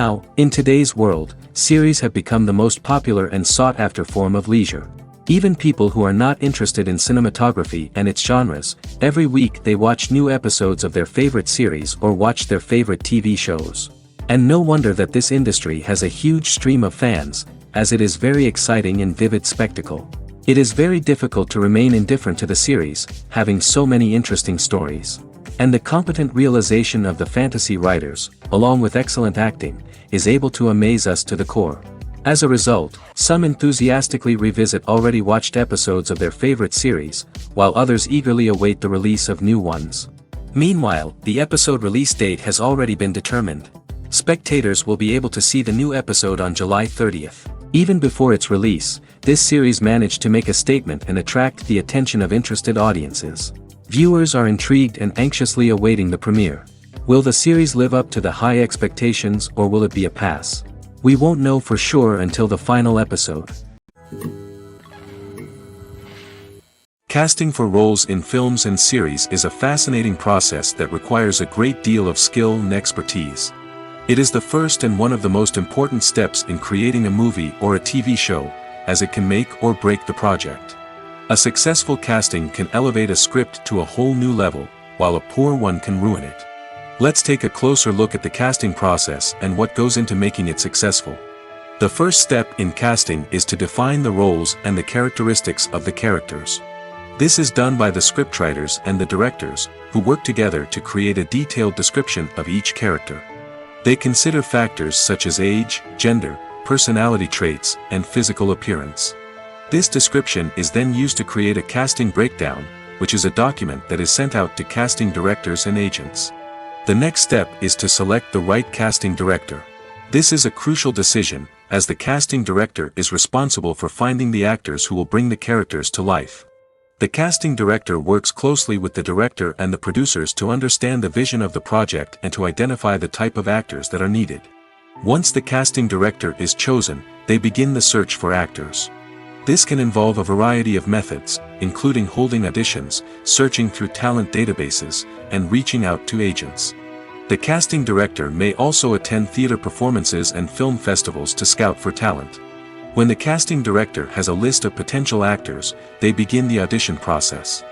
Now, in today's world, series have become the most popular and sought-after form of leisure. Even people who are not interested in cinematography and its genres, every week they watch new episodes of their favorite series or watch their favorite TV shows. And no wonder that this industry has a huge stream of fans, as it is very exciting and vivid spectacle. It is very difficult to remain indifferent to the series, having so many interesting stories. And the competent realization of the fantasy writers, along with excellent acting, is able to amaze us to the core. As a result, some enthusiastically revisit already watched episodes of their favorite series, while others eagerly await the release of new ones. Meanwhile, the episode release date has already been determined. Spectators will be able to see the new episode on July 30th. Even before its release, this series managed to make a statement and attract the attention of interested audiences. Viewers are intrigued and anxiously awaiting the premiere. Will the series live up to the high expectations or will it be a pass? We won't know for sure until the final episode. Casting for roles in films and series is a fascinating process that requires a great deal of skill and expertise. It is the first and one of the most important steps in creating a movie or a TV show, as it can make or break the project. A successful casting can elevate a script to a whole new level, while a poor one can ruin it. Let's take a closer look at the casting process and what goes into making it successful. The first step in casting is to define the roles and the characteristics of the characters. This is done by the scriptwriters and the directors, who work together to create a detailed description of each character. They consider factors such as age, gender, personality traits, and physical appearance. This description is then used to create a casting breakdown, which is a document that is sent out to casting directors and agents. The next step is to select the right casting director. This is a crucial decision, as the casting director is responsible for finding the actors who will bring the characters to life. The casting director works closely with the director and the producers to understand the vision of the project and to identify the type of actors that are needed. Once the casting director is chosen, they begin the search for actors. This can involve a variety of methods, including holding auditions, searching through talent databases, and reaching out to agents. The casting director may also attend theater performances and film festivals to scout for talent. When the casting director has a list of potential actors, they begin the audition process.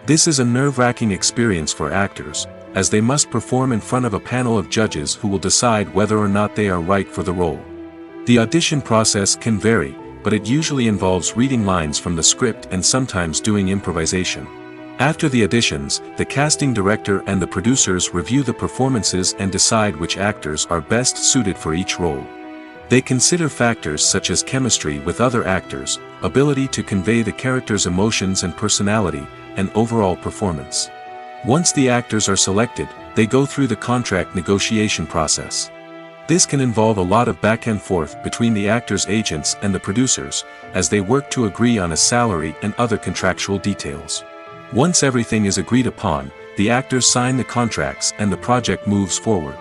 This is a nerve-wracking experience for actors, as they must perform in front of a panel of judges who will decide whether or not they are right for the role. The audition process can vary, but it usually involves reading lines from the script and sometimes doing improvisation. After the auditions, the casting director and the producers review the performances and decide which actors are best suited for each role. They consider factors such as chemistry with other actors, ability to convey the character's emotions and personality, and overall performance. Once the actors are selected, they go through the contract negotiation process. This can involve a lot of back and forth between the actors' agents and the producers, as they work to agree on a salary and other contractual details. Once everything is agreed upon, the actors sign the contracts and the project moves forward.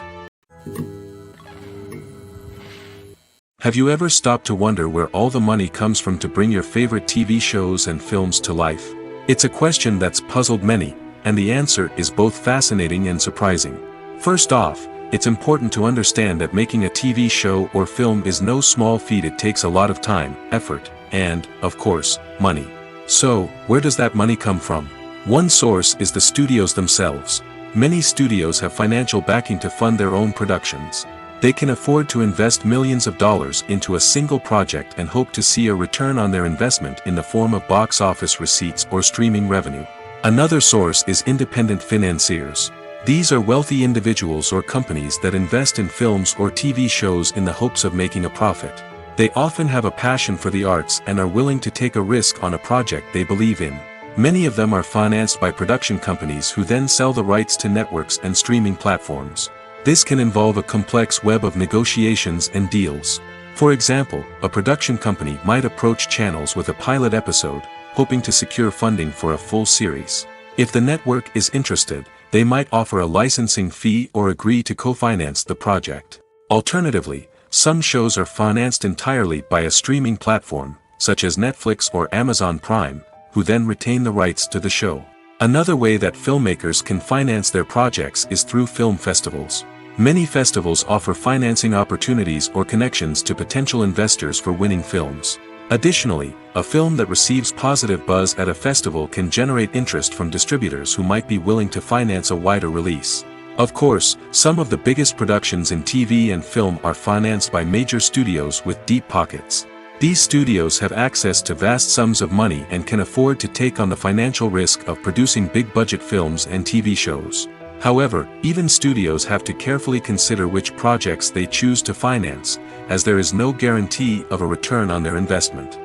Have you ever stopped to wonder where all the money comes from to bring your favorite TV shows and films to life? It's a question that's puzzled many, and the answer is both fascinating and surprising. First off, it's important to understand that making a TV show or film is no small feat. It takes a lot of time, effort, and, of course, money. So, where does that money come from? One source is the studios themselves. Many studios have financial backing to fund their own productions. They can afford to invest millions of dollars into a single project and hope to see a return on their investment in the form of box office receipts or streaming revenue. Another source is independent financiers. These are wealthy individuals or companies that invest in films or TV shows in the hopes of making a profit. They often have a passion for the arts and are willing to take a risk on a project they believe in. Many of them are financed by production companies who then sell the rights to networks and streaming platforms. This can involve a complex web of negotiations and deals. For example, a production company might approach channels with a pilot episode, hoping to secure funding for a full series. If the network is interested, they might offer a licensing fee or agree to co-finance the project. Alternatively, some shows are financed entirely by a streaming platform, such as Netflix or Amazon Prime, who then retain the rights to the show. Another way that filmmakers can finance their projects is through film festivals. Many festivals offer financing opportunities or connections to potential investors for winning films. Additionally, a film that receives positive buzz at a festival can generate interest from distributors who might be willing to finance a wider release. Of course, some of the biggest productions in TV and film are financed by major studios with deep pockets. These studios have access to vast sums of money and can afford to take on the financial risk of producing big-budget films and TV shows. However, even studios have to carefully consider which projects they choose to finance, as there is no guarantee of a return on their investment.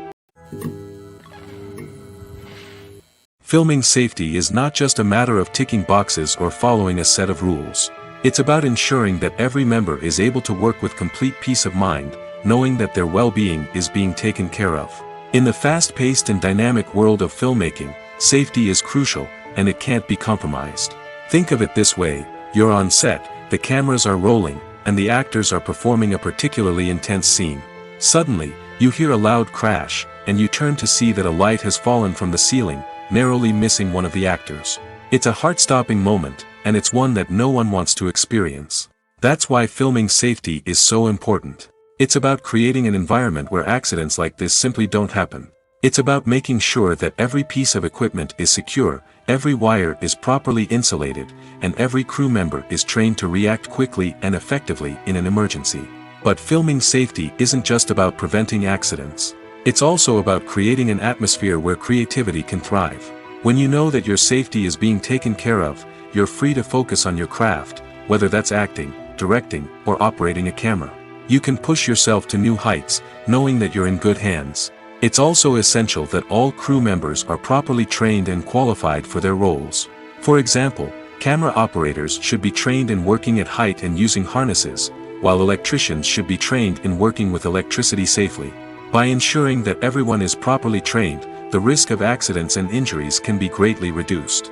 Filming safety is not just a matter of ticking boxes or following a set of rules. It's about ensuring that every member is able to work with complete peace of mind, knowing that their well-being is being taken care of. In the fast-paced and dynamic world of filmmaking, safety is crucial, and it can't be compromised. Think of it this way: you're on set, the cameras are rolling, and the actors are performing a particularly intense scene. Suddenly, you hear a loud crash, and you turn to see that a light has fallen from the ceiling, narrowly missing one of the actors. It's a heart-stopping moment, and it's one that no one wants to experience. That's why filming safety is so important. It's about creating an environment where accidents like this simply don't happen. It's about making sure that every piece of equipment is secure, every wire is properly insulated, and every crew member is trained to react quickly and effectively in an emergency. But filming safety isn't just about preventing accidents. It's also about creating an atmosphere where creativity can thrive. When you know that your safety is being taken care of, you're free to focus on your craft, whether that's acting, directing, or operating a camera. You can push yourself to new heights, knowing that you're in good hands. It's also essential that all crew members are properly trained and qualified for their roles. For example, camera operators should be trained in working at height and using harnesses, while electricians should be trained in working with electricity safely. By ensuring that everyone is properly trained, the risk of accidents and injuries can be greatly reduced.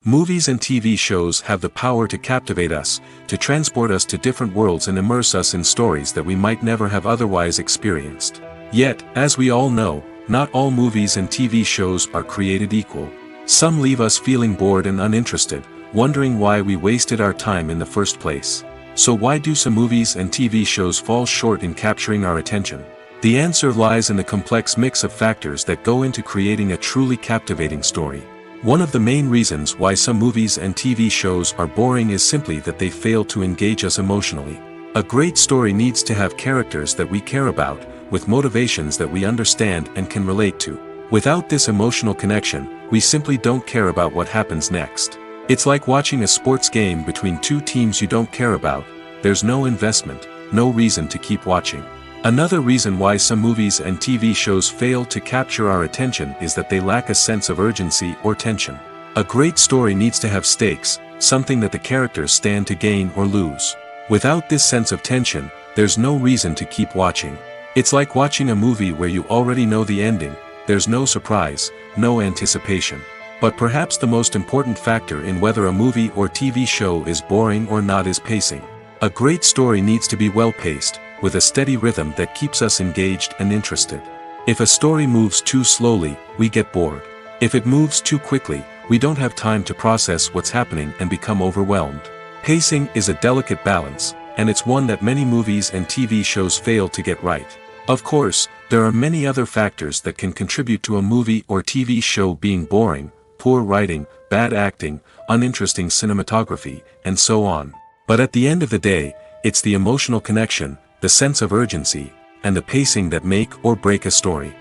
Movies and TV shows have the power to captivate us, to transport us to different worlds and immerse us in stories that we might never have otherwise experienced. Yet, as we all know, not all movies and TV shows are created equal. Some leave us feeling bored and uninterested, wondering why we wasted our time in the first place. So why do some movies and TV shows fall short in capturing our attention? The answer lies in the complex mix of factors that go into creating a truly captivating story. One of the main reasons why some movies and TV shows are boring is simply that they fail to engage us emotionally. A great story needs to have characters that we care about, with motivations that we understand and can relate to. Without this emotional connection, we simply don't care about what happens next. It's like watching a sports game between two teams you don't care about. There's no investment, no reason to keep watching. Another reason why some movies and TV shows fail to capture our attention is that they lack a sense of urgency or tension. A great story needs to have stakes, something that the characters stand to gain or lose. Without this sense of tension, there's no reason to keep watching. It's like watching a movie where you already know the ending. There's no surprise, no anticipation. But perhaps the most important factor in whether a movie or TV show is boring or not is pacing. A great story needs to be well-paced, with a steady rhythm that keeps us engaged and interested. If a story moves too slowly, we get bored. If it moves too quickly, we don't have time to process what's happening and become overwhelmed. Pacing is a delicate balance, and it's one that many movies and TV shows fail to get right. Of course, there are many other factors that can contribute to a movie or TV show being boring: poor writing, bad acting, uninteresting cinematography, and so on. But at the end of the day, it's the emotional connection, the sense of urgency, and the pacing that make or break a story.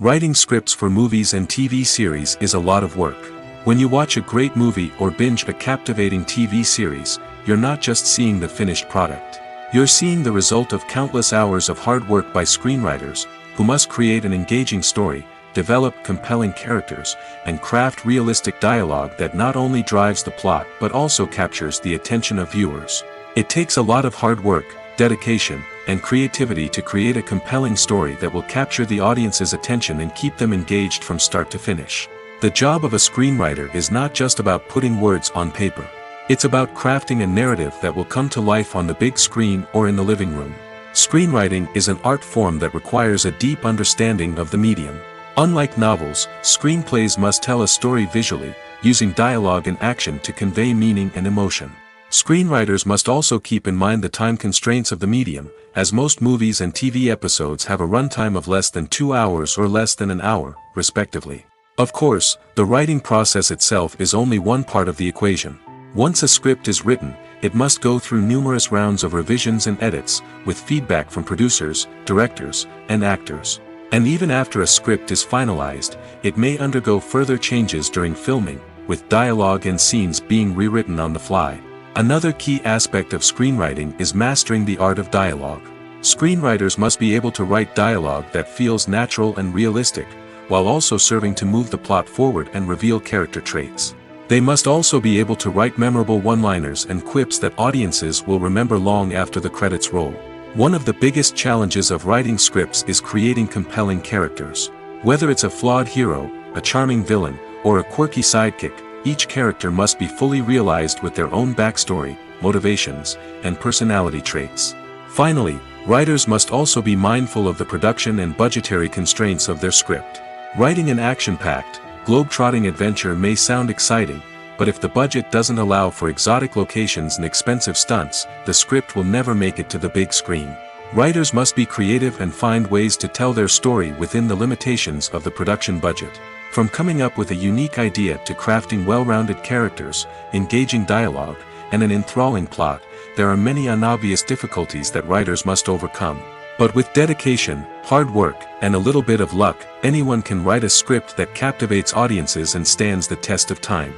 Writing scripts for movies and TV series is a lot of work. When you watch a great movie or binge a captivating TV series, you're not just seeing the finished product. You're seeing the result of countless hours of hard work by screenwriters, who must create an engaging story, develop compelling characters, and craft realistic dialogue that not only drives the plot but also captures the attention of viewers. It takes a lot of hard work, dedication, and creativity to create a compelling story that will capture the audience's attention and keep them engaged from start to finish. The job of a screenwriter is not just about putting words on paper. It's about crafting a narrative that will come to life on the big screen or in the living room. Screenwriting is an art form that requires a deep understanding of the medium. Unlike novels, screenplays must tell a story visually, using dialogue and action to convey meaning and emotion. Screenwriters must also keep in mind the time constraints of the medium, as most movies and TV episodes have a runtime of less than 2 hours or less than an hour, respectively. Of course, the writing process itself is only one part of the equation. Once a script is written, it must go through numerous rounds of revisions and edits, with feedback from producers, directors, and actors. And even after a script is finalized, it may undergo further changes during filming, with dialogue and scenes being rewritten on the fly. Another key aspect of screenwriting is mastering the art of dialogue. Screenwriters must be able to write dialogue that feels natural and realistic, while also serving to move the plot forward and reveal character traits. They must also be able to write memorable one-liners and quips that audiences will remember long after the credits roll. One of the biggest challenges of writing scripts is creating compelling characters. Whether it's a flawed hero, a charming villain, or a quirky sidekick, each character must be fully realized with their own backstory, motivations, and personality traits. Finally, writers must also be mindful of the production and budgetary constraints of their script. Writing an action-packed, globe-trotting adventure may sound exciting, but if the budget doesn't allow for exotic locations and expensive stunts, the script will never make it to the big screen. Writers must be creative and find ways to tell their story within the limitations of the production budget. From coming up with a unique idea to crafting well-rounded characters, engaging dialogue, and an enthralling plot, there are many unobvious difficulties that writers must overcome. But with dedication, hard work, and a little bit of luck, anyone can write a script that captivates audiences and stands the test of time.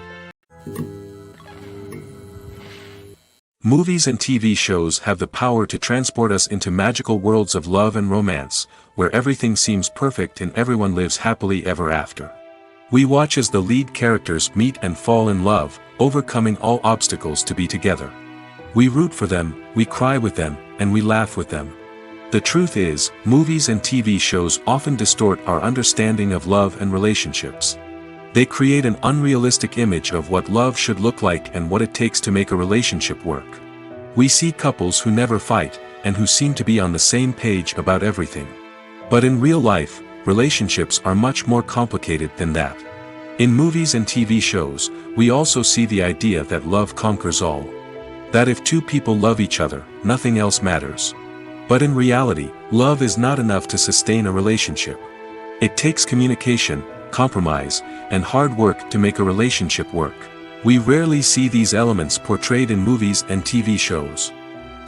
Movies and TV shows have the power to transport us into magical worlds of love and romance, where everything seems perfect and everyone lives happily ever after. We watch as the lead characters meet and fall in love, overcoming all obstacles to be together. We root for them, we cry with them, and we laugh with them. The truth is, movies and TV shows often distort our understanding of love and relationships. They create an unrealistic image of what love should look like and what it takes to make a relationship work. We see couples who never fight, and who seem to be on the same page about everything. But in real life, relationships are much more complicated than that. In movies and TV shows, we also see the idea that love conquers all. That if two people love each other, nothing else matters. But in reality, love is not enough to sustain a relationship. It takes communication, compromise, and hard work to make a relationship work. We rarely see these elements portrayed in movies and TV shows.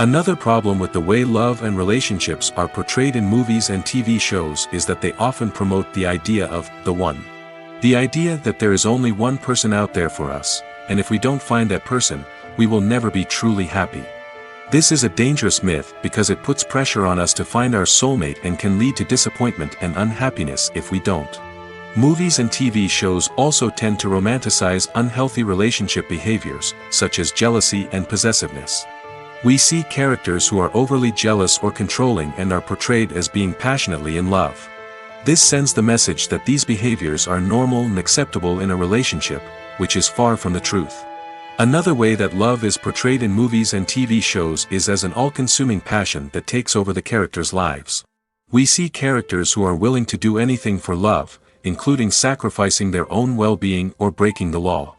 Another problem with the way love and relationships are portrayed in movies and TV shows is that they often promote the idea of the one. The idea that there is only one person out there for us, and if we don't find that person, we will never be truly happy. This is a dangerous myth because it puts pressure on us to find our soulmate and can lead to disappointment and unhappiness if we don't. Movies and TV shows also tend to romanticize unhealthy relationship behaviors, such as jealousy and possessiveness. We see characters who are overly jealous or controlling and are portrayed as being passionately in love. This sends the message that these behaviors are normal and acceptable in a relationship, which is far from the truth. Another way that love is portrayed in movies and TV shows is as an all-consuming passion that takes over the characters' lives. We see characters who are willing to do anything for love, including sacrificing their own well-being or breaking the law.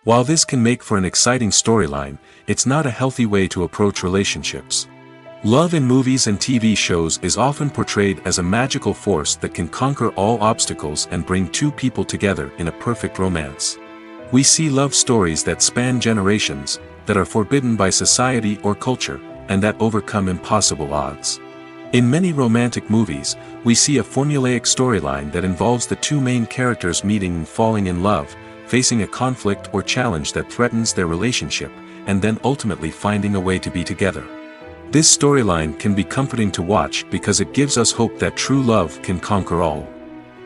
While this can make for an exciting storyline, it's not a healthy way to approach relationships. Love in movies and TV shows is often portrayed as a magical force that can conquer all obstacles and bring two people together in a perfect romance. We see love stories that span generations, that are forbidden by society or culture, and that overcome impossible odds. In many romantic movies, we see a formulaic storyline that involves the two main characters meeting and falling in love, facing a conflict or challenge that threatens their relationship, and then ultimately finding a way to be together. This storyline can be comforting to watch because it gives us hope that true love can conquer all.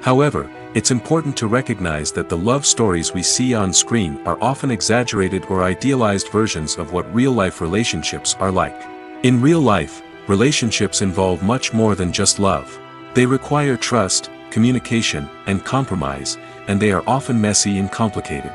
However, it's important to recognize that the love stories we see on screen are often exaggerated or idealized versions of what real-life relationships are like. In real life, relationships involve much more than just love. They require trust, communication, and compromise, and they are often messy and complicated.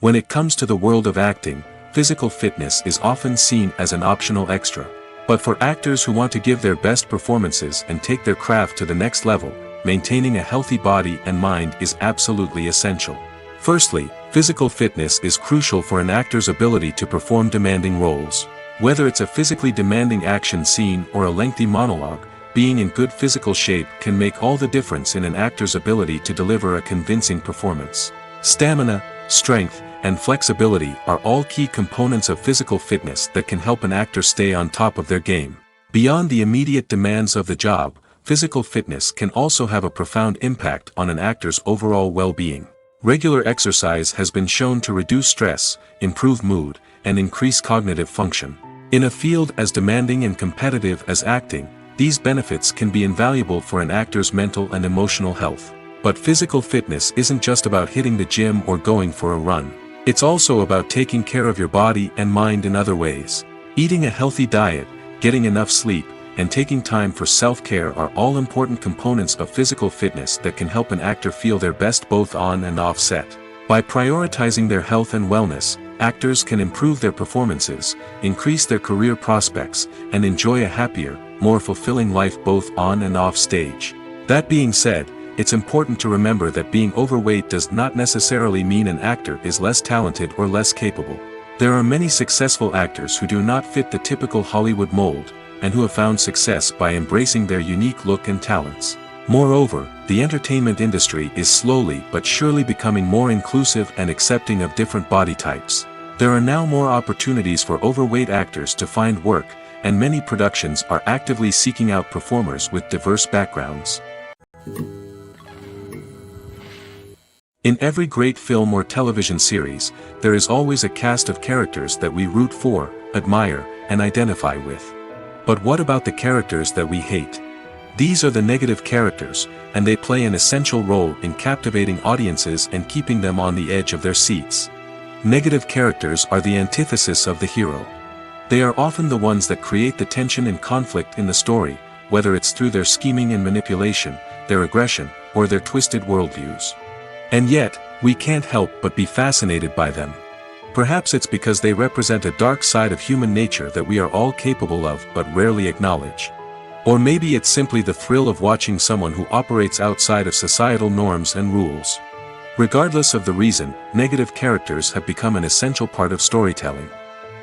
When it comes to the world of acting, physical fitness is often seen as an optional extra. But for actors who want to give their best performances and take their craft to the next level, maintaining a healthy body and mind is absolutely essential. Firstly, physical fitness is crucial for an actor's ability to perform demanding roles. Whether it's a physically demanding action scene or a lengthy monologue, being in good physical shape can make all the difference in an actor's ability to deliver a convincing performance. Stamina, strength, and flexibility are all key components of physical fitness that can help an actor stay on top of their game. Beyond the immediate demands of the job, physical fitness can also have a profound impact on an actor's overall well-being. Regular exercise has been shown to reduce stress, improve mood, and increase cognitive function. In a field as demanding and competitive as acting, these benefits can be invaluable for an actor's mental and emotional health. But physical fitness isn't just about hitting the gym or going for a run. It's also about taking care of your body and mind in other ways. Eating a healthy diet, getting enough sleep, and taking time for self-care are all important components of physical fitness that can help an actor feel their best both on and off set. By prioritizing their health and wellness, actors can improve their performances, increase their career prospects, and enjoy a happier, more fulfilling life both on and off stage. That being said, it's important to remember that being overweight does not necessarily mean an actor is less talented or less capable. There are many successful actors who do not fit the typical Hollywood mold, and who have found success by embracing their unique look and talents. Moreover, the entertainment industry is slowly but surely becoming more inclusive and accepting of different body types. There are now more opportunities for overweight actors to find work, and many productions are actively seeking out performers with diverse backgrounds. In every great film or television series, there is always a cast of characters that we root for, admire, and identify with. But what about the characters that we hate? These are the negative characters, and they play an essential role in captivating audiences and keeping them on the edge of their seats. Negative characters are the antithesis of the hero. They are often the ones that create the tension and conflict in the story, whether it's through their scheming and manipulation, their aggression, or their twisted worldviews. And yet, we can't help but be fascinated by them. Perhaps it's because they represent a dark side of human nature that we are all capable of but rarely acknowledge. Or maybe it's simply the thrill of watching someone who operates outside of societal norms and rules. Regardless of the reason, negative characters have become an essential part of storytelling.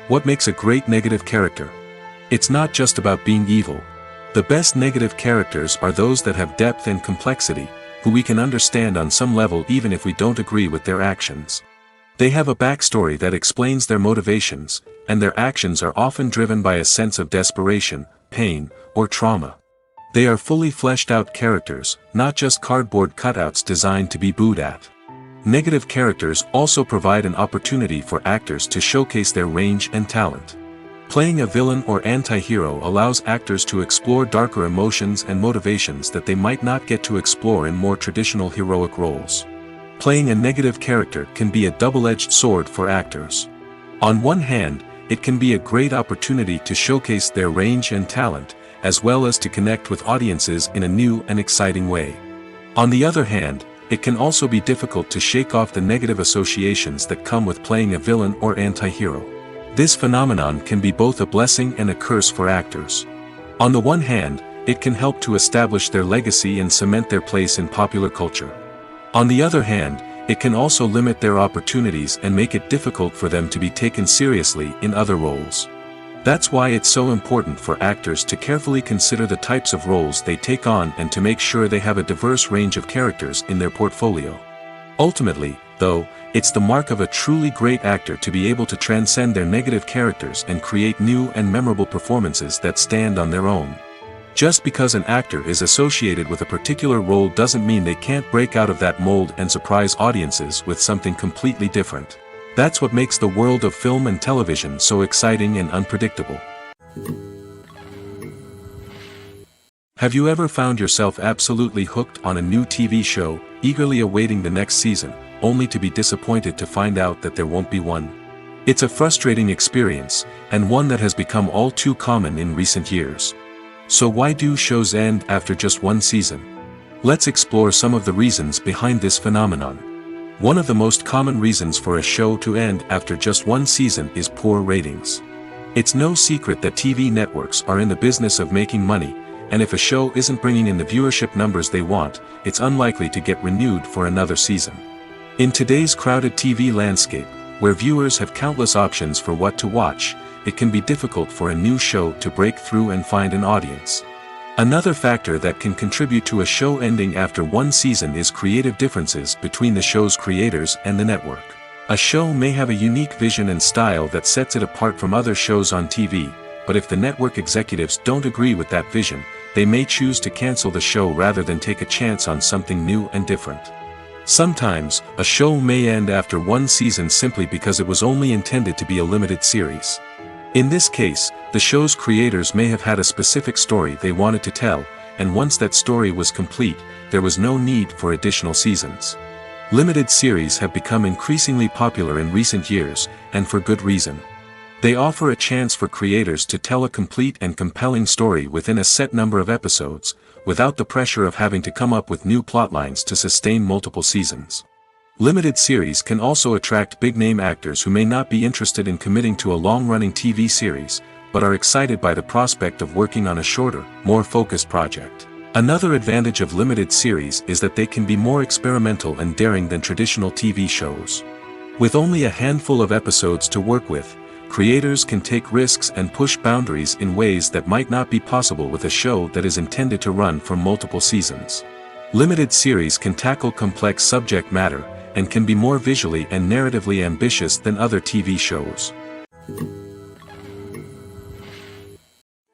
What makes a great negative character? It's not just about being evil. The best negative characters are those that have depth and complexity, who we can understand on some level even if we don't agree with their actions. They have a backstory that explains their motivations, and their actions are often driven by a sense of desperation, pain, or trauma. They are fully fleshed out characters, not just cardboard cutouts designed to be booed at. Negative characters also provide an opportunity for actors to showcase their range and talent. Playing a villain or anti-hero allows actors to explore darker emotions and motivations that they might not get to explore in more traditional heroic roles. Playing a negative character can be a double-edged sword for actors. On one hand, it can be a great opportunity to showcase their range and talent, as well as to connect with audiences in a new and exciting way. On the other hand, it can also be difficult to shake off the negative associations that come with playing a villain or anti-hero. This phenomenon can be both a blessing and a curse for actors. On the one hand, it can help to establish their legacy and cement their place in popular culture. On the other hand, it can also limit their opportunities and make it difficult for them to be taken seriously in other roles. That's why it's so important for actors to carefully consider the types of roles they take on and to make sure they have a diverse range of characters in their portfolio. Ultimately, though, it's the mark of a truly great actor to be able to transcend their negative characters and create new and memorable performances that stand on their own. Just because an actor is associated with a particular role doesn't mean they can't break out of that mold and surprise audiences with something completely different. That's what makes the world of film and television so exciting and unpredictable. Have you ever found yourself absolutely hooked on a new TV show, eagerly awaiting the next season, only to be disappointed to find out that there won't be one? It's a frustrating experience, and one that has become all too common in recent years. So why do shows end after just one season? Let's explore some of the reasons behind this phenomenon. One of the most common reasons for a show to end after just one season is poor ratings. It's no secret that TV networks are in the business of making money, and if a show isn't bringing in the viewership numbers they want, it's unlikely to get renewed for another season. In today's crowded TV landscape, where viewers have countless options for what to watch, it can be difficult for a new show to break through and find an audience. Another factor that can contribute to a show ending after one season is creative differences between the show's creators and the network. A show may have a unique vision and style that sets it apart from other shows on TV, but if the network executives don't agree with that vision, they may choose to cancel the show rather than take a chance on something new and different. Sometimes, a show may end after one season simply because it was only intended to be a limited series. In this case, the show's creators may have had a specific story they wanted to tell, and once that story was complete, there was no need for additional seasons. Limited series have become increasingly popular in recent years, and for good reason. They offer a chance for creators to tell a complete and compelling story within a set number of episodes, without the pressure of having to come up with new plotlines to sustain multiple seasons. Limited series can also attract big-name actors who may not be interested in committing to a long-running TV series, but are excited by the prospect of working on a shorter, more focused project. Another advantage of limited series is that they can be more experimental and daring than traditional TV shows. With only a handful of episodes to work with, creators can take risks and push boundaries in ways that might not be possible with a show that is intended to run for multiple seasons. Limited series can tackle complex subject matter, and can be more visually and narratively ambitious than other TV shows.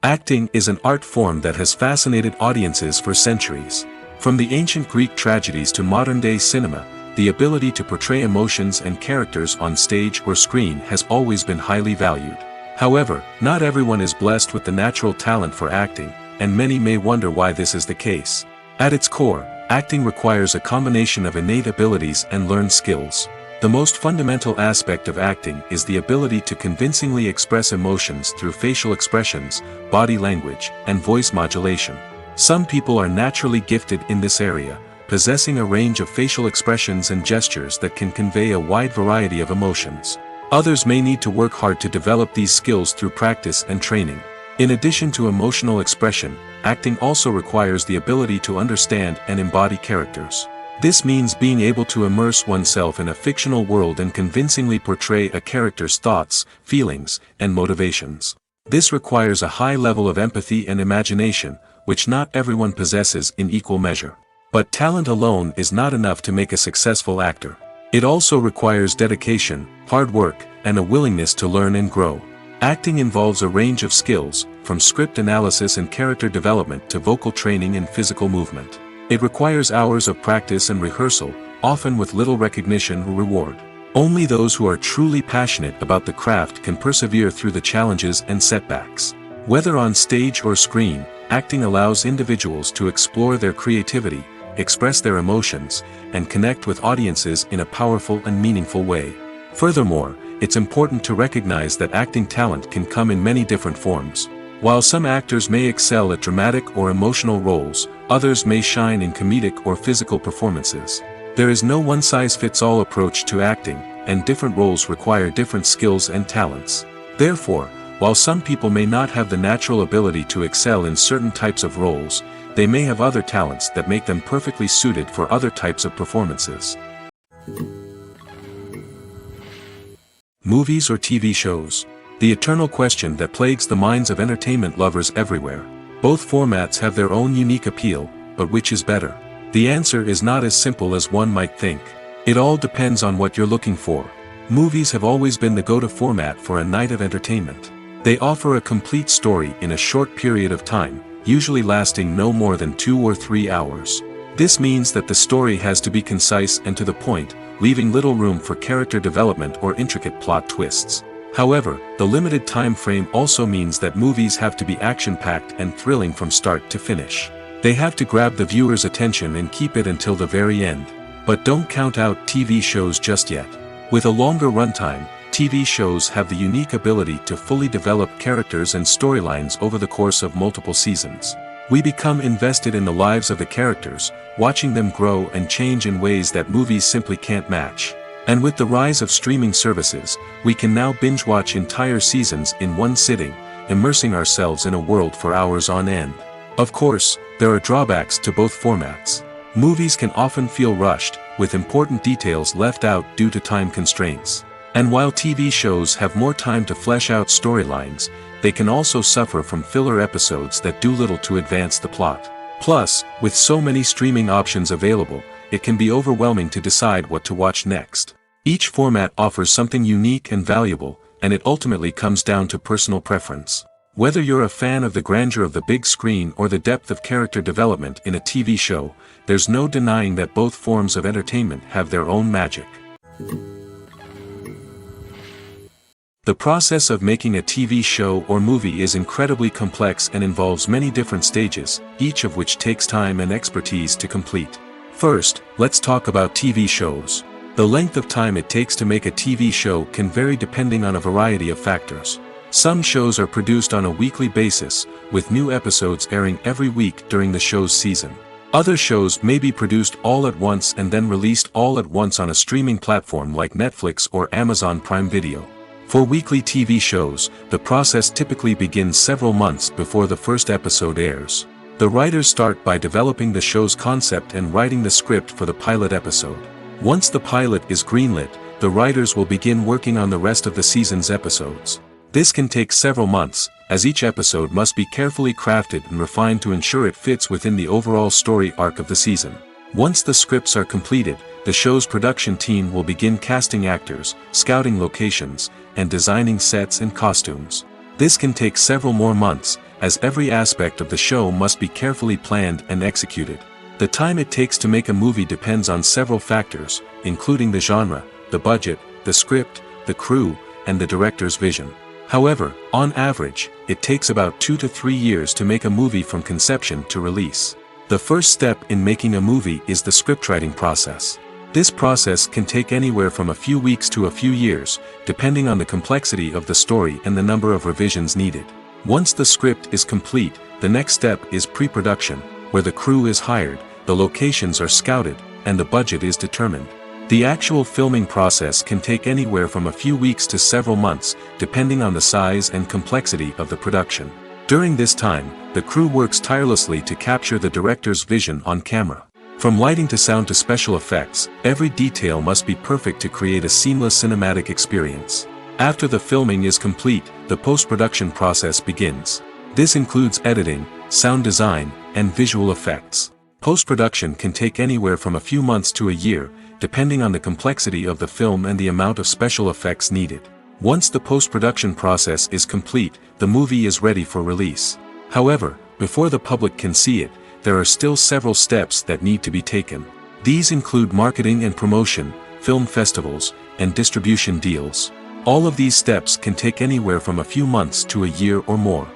Acting is an art form that has fascinated audiences for centuries. From the ancient Greek tragedies to modern-day cinema, the ability to portray emotions and characters on stage or screen has always been highly valued. However, not everyone is blessed with the natural talent for acting, and many may wonder why this is the case. At its core, acting requires a combination of innate abilities and learned skills. The most fundamental aspect of acting is the ability to convincingly express emotions through facial expressions, body language, and voice modulation. Some people are naturally gifted in this area, possessing a range of facial expressions and gestures that can convey a wide variety of emotions. Others may need to work hard to develop these skills through practice and training. In addition to emotional expression, acting also requires the ability to understand and embody characters. This means being able to immerse oneself in a fictional world and convincingly portray a character's thoughts, feelings, and motivations. This requires a high level of empathy and imagination, which not everyone possesses in equal measure. But talent alone is not enough to make a successful actor. It also requires dedication, hard work, and a willingness to learn and grow. Acting involves a range of skills, from script analysis and character development to vocal training and physical movement. It requires hours of practice and rehearsal, often with little recognition or reward. Only those who are truly passionate about the craft can persevere through the challenges and setbacks. Whether on stage or screen, acting allows individuals to explore their creativity, express their emotions, and connect with audiences in a powerful and meaningful way. Furthermore, it's important to recognize that acting talent can come in many different forms. While some actors may excel at dramatic or emotional roles, others may shine in comedic or physical performances. There is no one-size-fits-all approach to acting, and different roles require different skills and talents. Therefore, while some people may not have the natural ability to excel in certain types of roles, they may have other talents that make them perfectly suited for other types of performances. Movies or TV shows? The eternal question that plagues the minds of entertainment lovers everywhere. Both formats have their own unique appeal, but which is better? The answer is not as simple as one might think. It all depends on what you're looking for. Movies have always been the go-to format for a night of entertainment. They offer a complete story in a short period of time, usually lasting no more than 2 or 3 hours. This means that the story has to be concise and to the point, leaving little room for character development or intricate plot twists. However, the limited time frame also means that movies have to be action-packed and thrilling from start to finish. They have to grab the viewer's attention and keep it until the very end. But don't count out TV shows just yet. With a longer runtime, TV shows have the unique ability to fully develop characters and storylines over the course of multiple seasons. We become invested in the lives of the characters, watching them grow and change in ways that movies simply can't match. And with the rise of streaming services, we can now binge-watch entire seasons in one sitting, immersing ourselves in a world for hours on end. Of course, there are drawbacks to both formats. Movies can often feel rushed, with important details left out due to time constraints. And while TV shows have more time to flesh out storylines, they can also suffer from filler episodes that do little to advance the plot. Plus, with so many streaming options available, it can be overwhelming to decide what to watch next. Each format offers something unique and valuable, and it ultimately comes down to personal preference. Whether you're a fan of the grandeur of the big screen or the depth of character development in a TV show, there's no denying that both forms of entertainment have their own magic. The process of making a TV show or movie is incredibly complex and involves many different stages, each of which takes time and expertise to complete. First, let's talk about TV shows. The length of time it takes to make a TV show can vary depending on a variety of factors. Some shows are produced on a weekly basis, with new episodes airing every week during the show's season. Other shows may be produced all at once and then released all at once on a streaming platform like Netflix or Amazon Prime Video. For weekly TV shows, the process typically begins several months before the first episode airs. The writers start by developing the show's concept and writing the script for the pilot episode. Once the pilot is greenlit, the writers will begin working on the rest of the season's episodes. This can take several months, as each episode must be carefully crafted and refined to ensure it fits within the overall story arc of the season. Once the scripts are completed, the show's production team will begin casting actors, scouting locations, and designing sets and costumes. This can take several more months, as every aspect of the show must be carefully planned and executed. The time it takes to make a movie depends on several factors, including the genre, the budget, the script, the crew, and the director's vision. However, on average, it takes about 2 to 3 years to make a movie from conception to release. The first step in making a movie is the scriptwriting process. This process can take anywhere from a few weeks to a few years, depending on the complexity of the story and the number of revisions needed. Once the script is complete, the next step is pre-production, where the crew is hired, the locations are scouted, and the budget is determined. The actual filming process can take anywhere from a few weeks to several months, depending on the size and complexity of the production. During this time, the crew works tirelessly to capture the director's vision on camera. From lighting to sound to special effects, every detail must be perfect to create a seamless cinematic experience. After the filming is complete, the post-production process begins. This includes editing, sound design, and visual effects. Post-production can take anywhere from a few months to a year, depending on the complexity of the film and the amount of special effects needed. Once the post-production process is complete, the movie is ready for release. However, before the public can see it, there are still several steps that need to be taken. These include marketing and promotion, film festivals, and distribution deals. All of these steps can take anywhere from a few months to a year or more.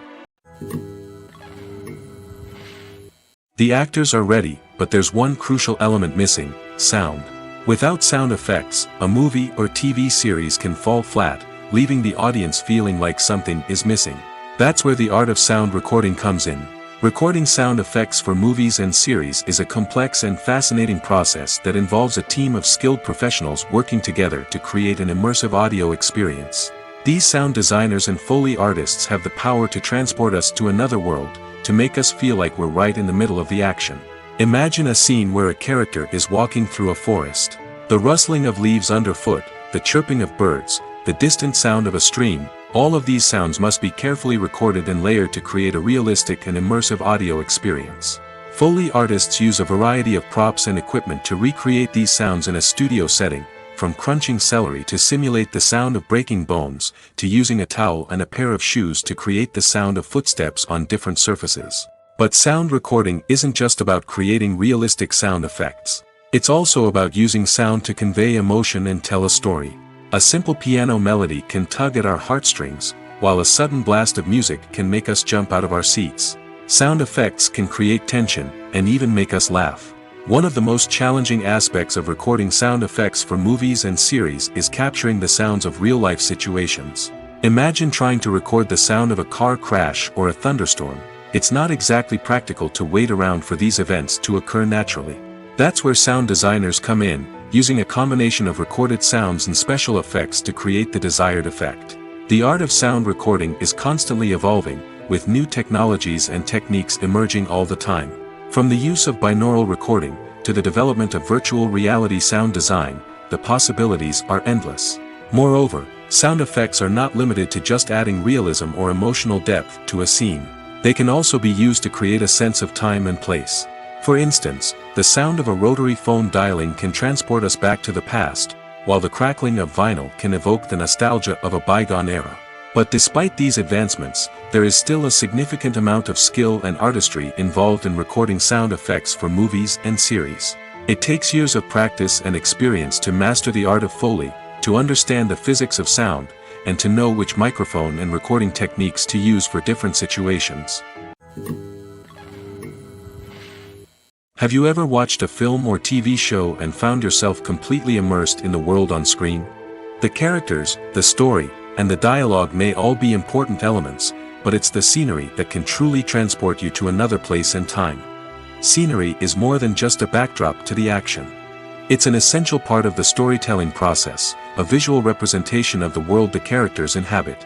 The actors are ready, but there's one crucial element missing: sound. Without sound effects, a movie or TV series can fall flat, leaving the audience feeling like something is missing. That's where the art of sound recording comes in. Recording sound effects for movies and series is a complex and fascinating process that involves a team of skilled professionals working together to create an immersive audio experience. These sound designers and Foley artists have the power to transport us to another world, to make us feel like we're right in the middle of the action. Imagine a scene where a character is walking through a forest. The rustling of leaves underfoot, the chirping of birds, the distant sound of a stream, all of these sounds must be carefully recorded and layered to create a realistic and immersive audio experience. Foley artists use a variety of props and equipment to recreate these sounds in a studio setting, from crunching celery to simulate the sound of breaking bones, to using a towel and a pair of shoes to create the sound of footsteps on different surfaces. But sound recording isn't just about creating realistic sound effects. It's also about using sound to convey emotion and tell a story. A simple piano melody can tug at our heartstrings, while a sudden blast of music can make us jump out of our seats. Sound effects can create tension, and even make us laugh. One of the most challenging aspects of recording sound effects for movies and series is capturing the sounds of real-life situations. Imagine trying to record the sound of a car crash or a thunderstorm. It's not exactly practical to wait around for these events to occur naturally. That's where sound designers come in, using a combination of recorded sounds and special effects to create the desired effect. The art of sound recording is constantly evolving, with new technologies and techniques emerging all the time. From the use of binaural recording, to the development of virtual reality sound design, the possibilities are endless. Moreover, sound effects are not limited to just adding realism or emotional depth to a scene. They can also be used to create a sense of time and place. For instance, the sound of a rotary phone dialing can transport us back to the past, while the crackling of vinyl can evoke the nostalgia of a bygone era. But despite these advancements, there is still a significant amount of skill and artistry involved in recording sound effects for movies and series. It takes years of practice and experience to master the art of Foley, to understand the physics of sound, and to know which microphone and recording techniques to use for different situations. Have you ever watched a film or TV show and found yourself completely immersed in the world on screen? The characters, the story, and the dialogue may all be important elements, but it's the scenery that can truly transport you to another place and time. Scenery is more than just a backdrop to the action. It's an essential part of the storytelling process, a visual representation of the world the characters inhabit.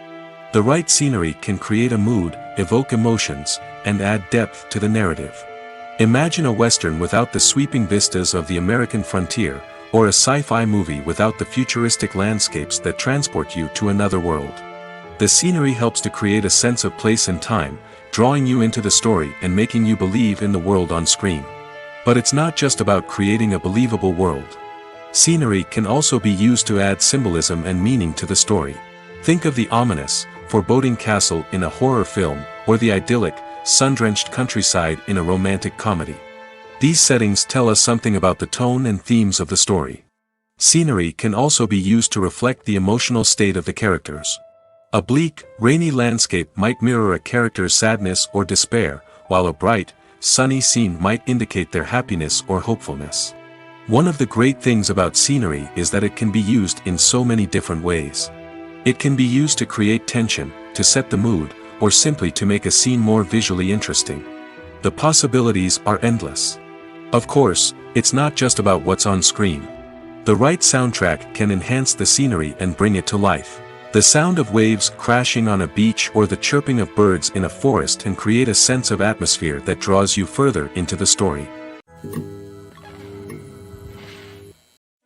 The right scenery can create a mood, evoke emotions, and add depth to the narrative. Imagine a western without the sweeping vistas of the American frontier, or a sci-fi movie without the futuristic landscapes that transport you to another world. The scenery helps to create a sense of place and time, drawing you into the story and making you believe in the world on screen. But it's not just about creating a believable world. Scenery can also be used to add symbolism and meaning to the story. Think of the ominous, foreboding castle in a horror film, or the idyllic, sun-drenched countryside in a romantic comedy. These settings tell us something about the tone and themes of the story. Scenery can also be used to reflect the emotional state of the characters. A bleak, rainy landscape might mirror a character's sadness or despair, while a bright, sunny scene might indicate their happiness or hopefulness. One of the great things about scenery is that it can be used in so many different ways. It can be used to create tension, to set the mood, or simply to make a scene more visually interesting. The possibilities are endless. Of course, it's not just about what's on screen. The right soundtrack can enhance the scenery and bring it to life. The sound of waves crashing on a beach or the chirping of birds in a forest can create a sense of atmosphere that draws you further into the story.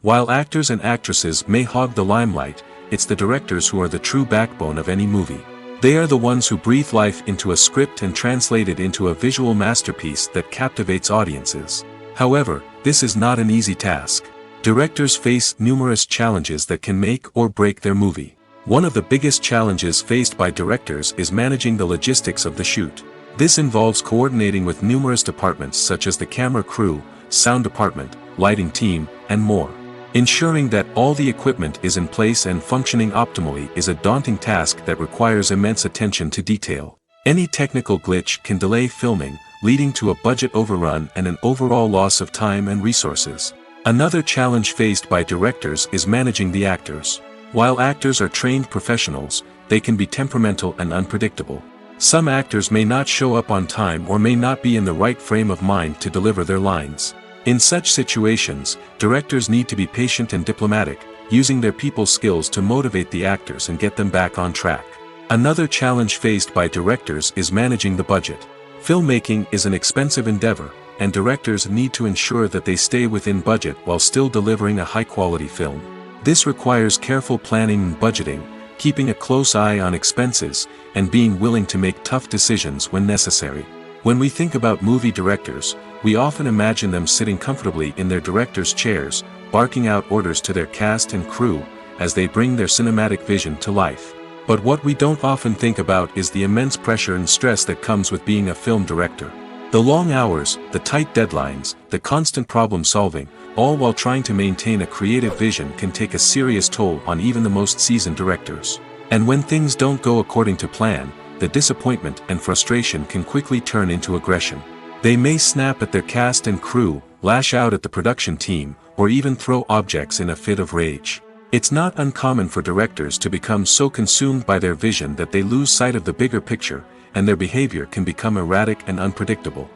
While actors and actresses may hog the limelight, it's the directors who are the true backbone of any movie. They are the ones who breathe life into a script and translate it into a visual masterpiece that captivates audiences. However, this is not an easy task. Directors face numerous challenges that can make or break their movie. One of the biggest challenges faced by directors is managing the logistics of the shoot. This involves coordinating with numerous departments such as the camera crew, sound department, lighting team, and more. Ensuring that all the equipment is in place and functioning optimally is a daunting task that requires immense attention to detail. Any technical glitch can delay filming, leading to a budget overrun and an overall loss of time and resources. Another challenge faced by directors is managing the actors. While actors are trained professionals, they can be temperamental and unpredictable. Some actors may not show up on time or may not be in the right frame of mind to deliver their lines. In such situations, directors need to be patient and diplomatic, using their people skills to motivate the actors and get them back on track. Another challenge faced by directors is managing the budget. Filmmaking is an expensive endeavor, and directors need to ensure that they stay within budget while still delivering a high-quality film. This requires careful planning and budgeting, keeping a close eye on expenses, and being willing to make tough decisions when necessary. When we think about movie directors, we often imagine them sitting comfortably in their director's chairs, barking out orders to their cast and crew, as they bring their cinematic vision to life. But what we don't often think about is the immense pressure and stress that comes with being a film director. The long hours, the tight deadlines, the constant problem solving, all while trying to maintain a creative vision can take a serious toll on even the most seasoned directors. And when things don't go according to plan, the disappointment and frustration can quickly turn into aggression. They may snap at their cast and crew, lash out at the production team, or even throw objects in a fit of rage. It's not uncommon for directors to become so consumed by their vision that they lose sight of the bigger picture, and their behavior can become erratic and unpredictable.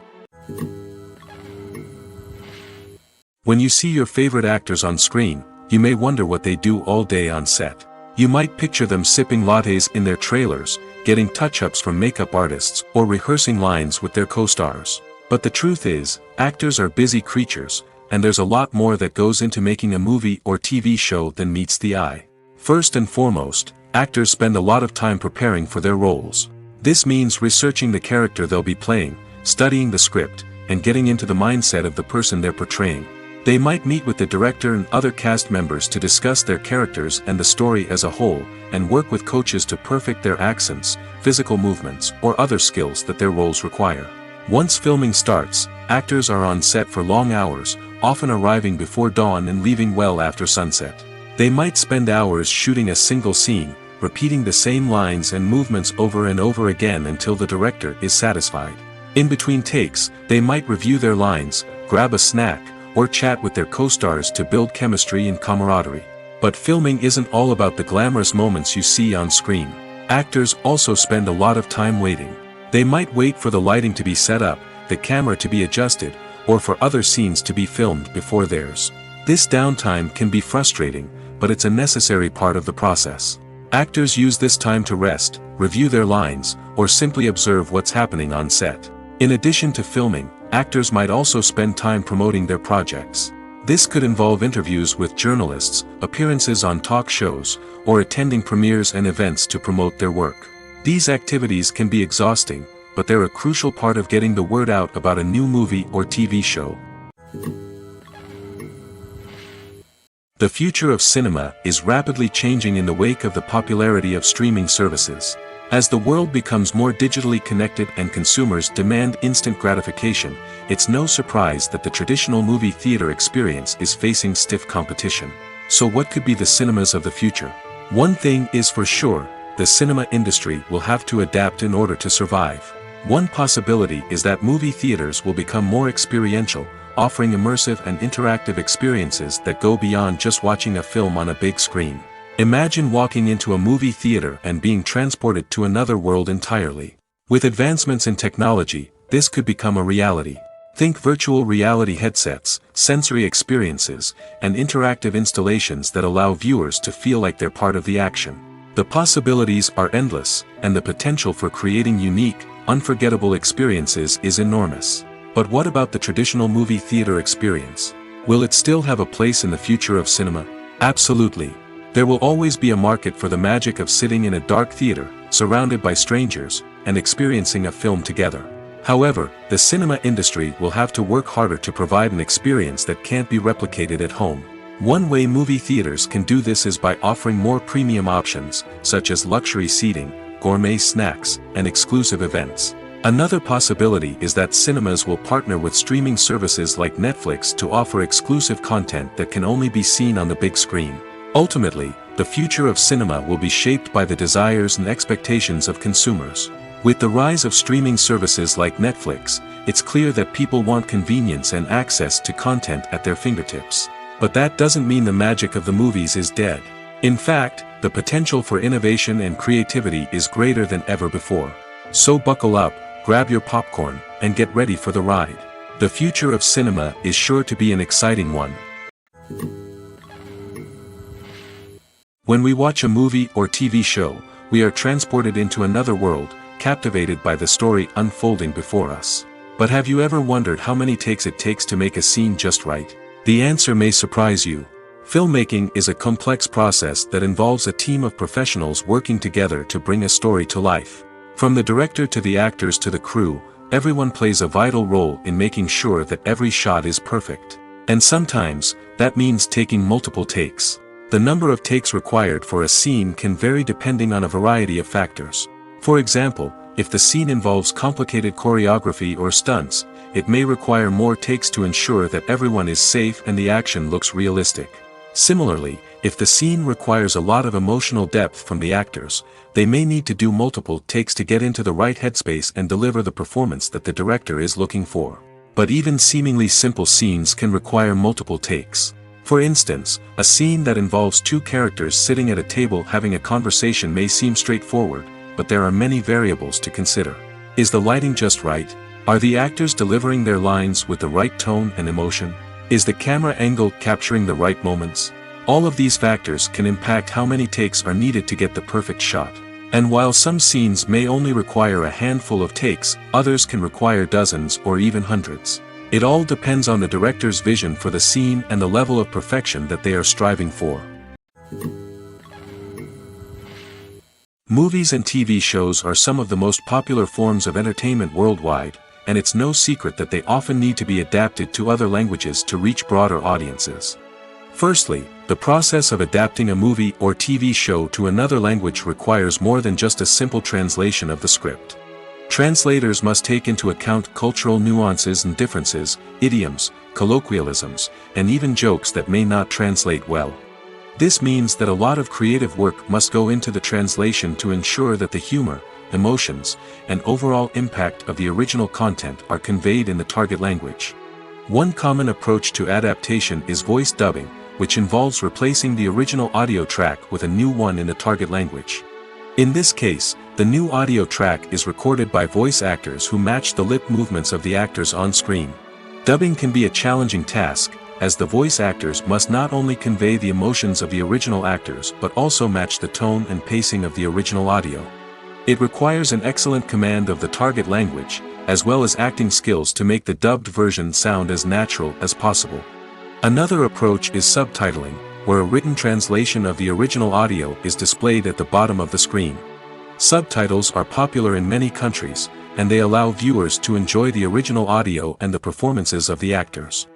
When you see your favorite actors on screen, you may wonder what they do all day on set. You might picture them sipping lattes in their trailers, getting touch-ups from makeup artists, or rehearsing lines with their co-stars. But the truth is, actors are busy creatures, and there's a lot more that goes into making a movie or TV show than meets the eye. First and foremost, actors spend a lot of time preparing for their roles. This means researching the character they'll be playing, studying the script, and getting into the mindset of the person they're portraying. They might meet with the director and other cast members to discuss their characters and the story as a whole, and work with coaches to perfect their accents, physical movements, or other skills that their roles require. Once filming starts, actors are on set for long hours, often arriving before dawn and leaving well after sunset. They might spend hours shooting a single scene, repeating the same lines and movements over and over again until the director is satisfied. In between takes, they might review their lines, grab a snack, or chat with their co-stars to build chemistry and camaraderie. But filming isn't all about the glamorous moments you see on screen. Actors also spend a lot of time waiting. They might wait for the lighting to be set up, the camera to be adjusted, or for other scenes to be filmed before theirs. This downtime can be frustrating, but it's a necessary part of the process. Actors use this time to rest, review their lines, or simply observe what's happening on set. In addition to filming, actors might also spend time promoting their projects. This could involve interviews with journalists, appearances on talk shows, or attending premieres and events to promote their work. These activities can be exhausting, but they're a crucial part of getting the word out about a new movie or TV show. The future of cinema is rapidly changing in the wake of the popularity of streaming services. As the world becomes more digitally connected and consumers demand instant gratification, it's no surprise that the traditional movie theater experience is facing stiff competition. So what could be the cinemas of the future? One thing is for sure, the cinema industry will have to adapt in order to survive. One possibility is that movie theaters will become more experiential, offering immersive and interactive experiences that go beyond just watching a film on a big screen. Imagine walking into a movie theater and being transported to another world entirely. With advancements in technology, this could become a reality. Think virtual reality headsets, sensory experiences, and interactive installations that allow viewers to feel like they're part of the action. The possibilities are endless, and the potential for creating unique, unforgettable experiences is enormous. But what about the traditional movie theater experience? Will it still have a place in the future of cinema? Absolutely. There will always be a market for the magic of sitting in a dark theater, surrounded by strangers, and experiencing a film together. However, the cinema industry will have to work harder to provide an experience that can't be replicated at home. One way movie theaters can do this is by offering more premium options, such as luxury seating, gourmet snacks, and exclusive events. Another possibility is that cinemas will partner with streaming services like Netflix to offer exclusive content that can only be seen on the big screen. Ultimately, the future of cinema will be shaped by the desires and expectations of consumers. With the rise of streaming services like Netflix, it's clear that people want convenience and access to content at their fingertips. But that doesn't mean the magic of the movies is dead. In fact, the potential for innovation and creativity is greater than ever before. So buckle up, grab your popcorn, and get ready for the ride. The future of cinema is sure to be an exciting one. When we watch a movie or TV show, we are transported into another world, captivated by the story unfolding before us. But have you ever wondered how many takes it takes to make a scene just right? The answer may surprise you. Filmmaking is a complex process that involves a team of professionals working together to bring a story to life. From the director to the actors to the crew, everyone plays a vital role in making sure that every shot is perfect. And sometimes, that means taking multiple takes. The number of takes required for a scene can vary depending on a variety of factors. For example, if the scene involves complicated choreography or stunts, it may require more takes to ensure that everyone is safe and the action looks realistic. Similarly, if the scene requires a lot of emotional depth from the actors, they may need to do multiple takes to get into the right headspace and deliver the performance that the director is looking for. But even seemingly simple scenes can require multiple takes. For instance, a scene that involves two characters sitting at a table having a conversation may seem straightforward, but there are many variables to consider. Is the lighting just right? Are the actors delivering their lines with the right tone and emotion? Is the camera angle capturing the right moments? All of these factors can impact how many takes are needed to get the perfect shot. And while some scenes may only require a handful of takes, others can require dozens or even hundreds. It all depends on the director's vision for the scene and the level of perfection that they are striving for. Movies and TV shows are some of the most popular forms of entertainment worldwide, and it's no secret that they often need to be adapted to other languages to reach broader audiences. Firstly, the process of adapting a movie or TV show to another language requires more than just a simple translation of the script. Translators must take into account cultural nuances and differences, idioms, colloquialisms, and even jokes that may not translate well. This means that a lot of creative work must go into the translation to ensure that the humor, emotions, and overall impact of the original content are conveyed in the target language. One common approach to adaptation is voice dubbing, which involves replacing the original audio track with a new one in the target language. In this case, the new audio track is recorded by voice actors who match the lip movements of the actors on screen. Dubbing can be a challenging task, as the voice actors must not only convey the emotions of the original actors but also match the tone and pacing of the original audio. It requires an excellent command of the target language, as well as acting skills to make the dubbed version sound as natural as possible. Another approach is subtitling, where a written translation of the original audio is displayed at the bottom of the screen. Subtitles are popular in many countries, and they allow viewers to enjoy the original audio and the performances of the actors.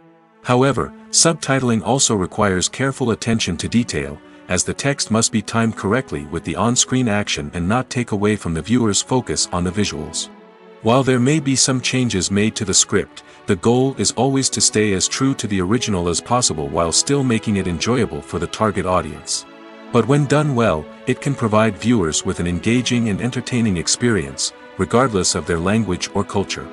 However, subtitling also requires careful attention to detail, as the text must be timed correctly with the on-screen action and not take away from the viewer's focus on the visuals. While there may be some changes made to the script, the goal is always to stay as true to the original as possible while still making it enjoyable for the target audience. But when done well, it can provide viewers with an engaging and entertaining experience, regardless of their language or culture.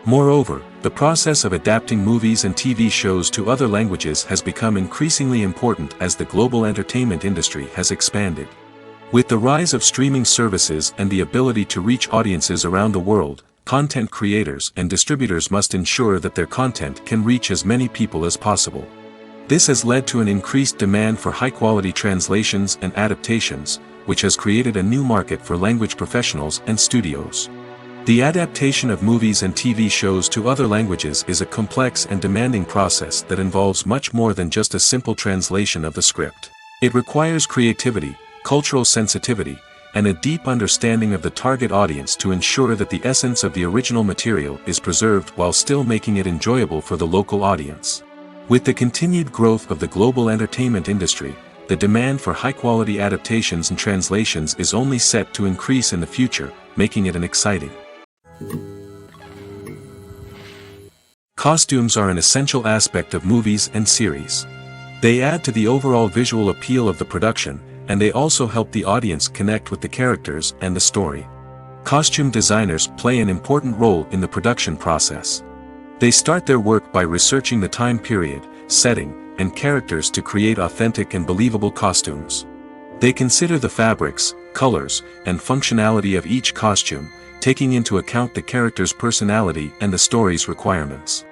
Moreover, the process of adapting movies and TV shows to other languages has become increasingly important as the global entertainment industry has expanded. With the rise of streaming services and the ability to reach audiences around the world, content creators and distributors must ensure that their content can reach as many people as possible. This has led to an increased demand for high-quality translations and adaptations, which has created a new market for language professionals and studios. The adaptation of movies and TV shows to other languages is a complex and demanding process that involves much more than just a simple translation of the script. It requires creativity, cultural sensitivity, and a deep understanding of the target audience to ensure that the essence of the original material is preserved while still making it enjoyable for the local audience. With the continued growth of the global entertainment industry, the demand for high-quality adaptations and translations is only set to increase in the future, making it an exciting. Costumes are an essential aspect of movies and series. They add to the overall visual appeal of the production, and they also help the audience connect with the characters and the story. Costume designers play an important role in the production process. They start their work by researching the time period, setting, and characters to create authentic and believable costumes. They consider the fabrics, colors, and functionality of each costume, taking into account the character's personality and the story's requirements.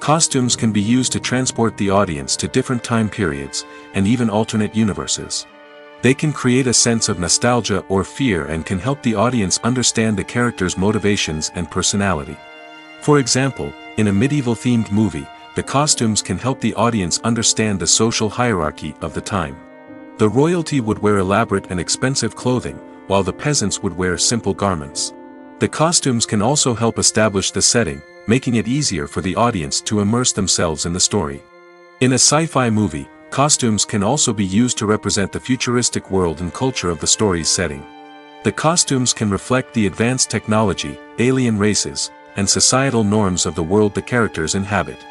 Costumes can be used to transport the audience to different time periods, and even alternate universes. They can create a sense of nostalgia or fear and can help the audience understand the character's motivations and personality. For example, in a medieval-themed movie, the costumes can help the audience understand the social hierarchy of the time. The royalty would wear elaborate and expensive clothing, while the peasants would wear simple garments. The costumes can also help establish the setting, making it easier for the audience to immerse themselves in the story. In a sci-fi movie, costumes can also be used to represent the futuristic world and culture of the story's setting. The costumes can reflect the advanced technology, alien races, and societal norms of the world the characters inhabit.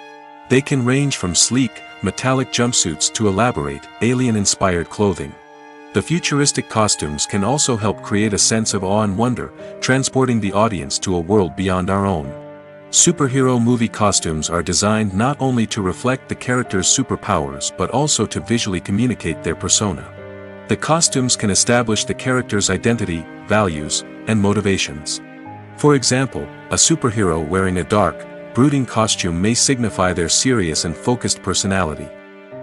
They can range from sleek, metallic jumpsuits to elaborate, alien-inspired clothing. The futuristic costumes can also help create a sense of awe and wonder, transporting the audience to a world beyond our own. Superhero movie costumes are designed not only to reflect the character's superpowers but also to visually communicate their persona. The costumes can establish the character's identity, values, and motivations. For example, a superhero wearing a dark, brooding costume may signify their serious and focused personality.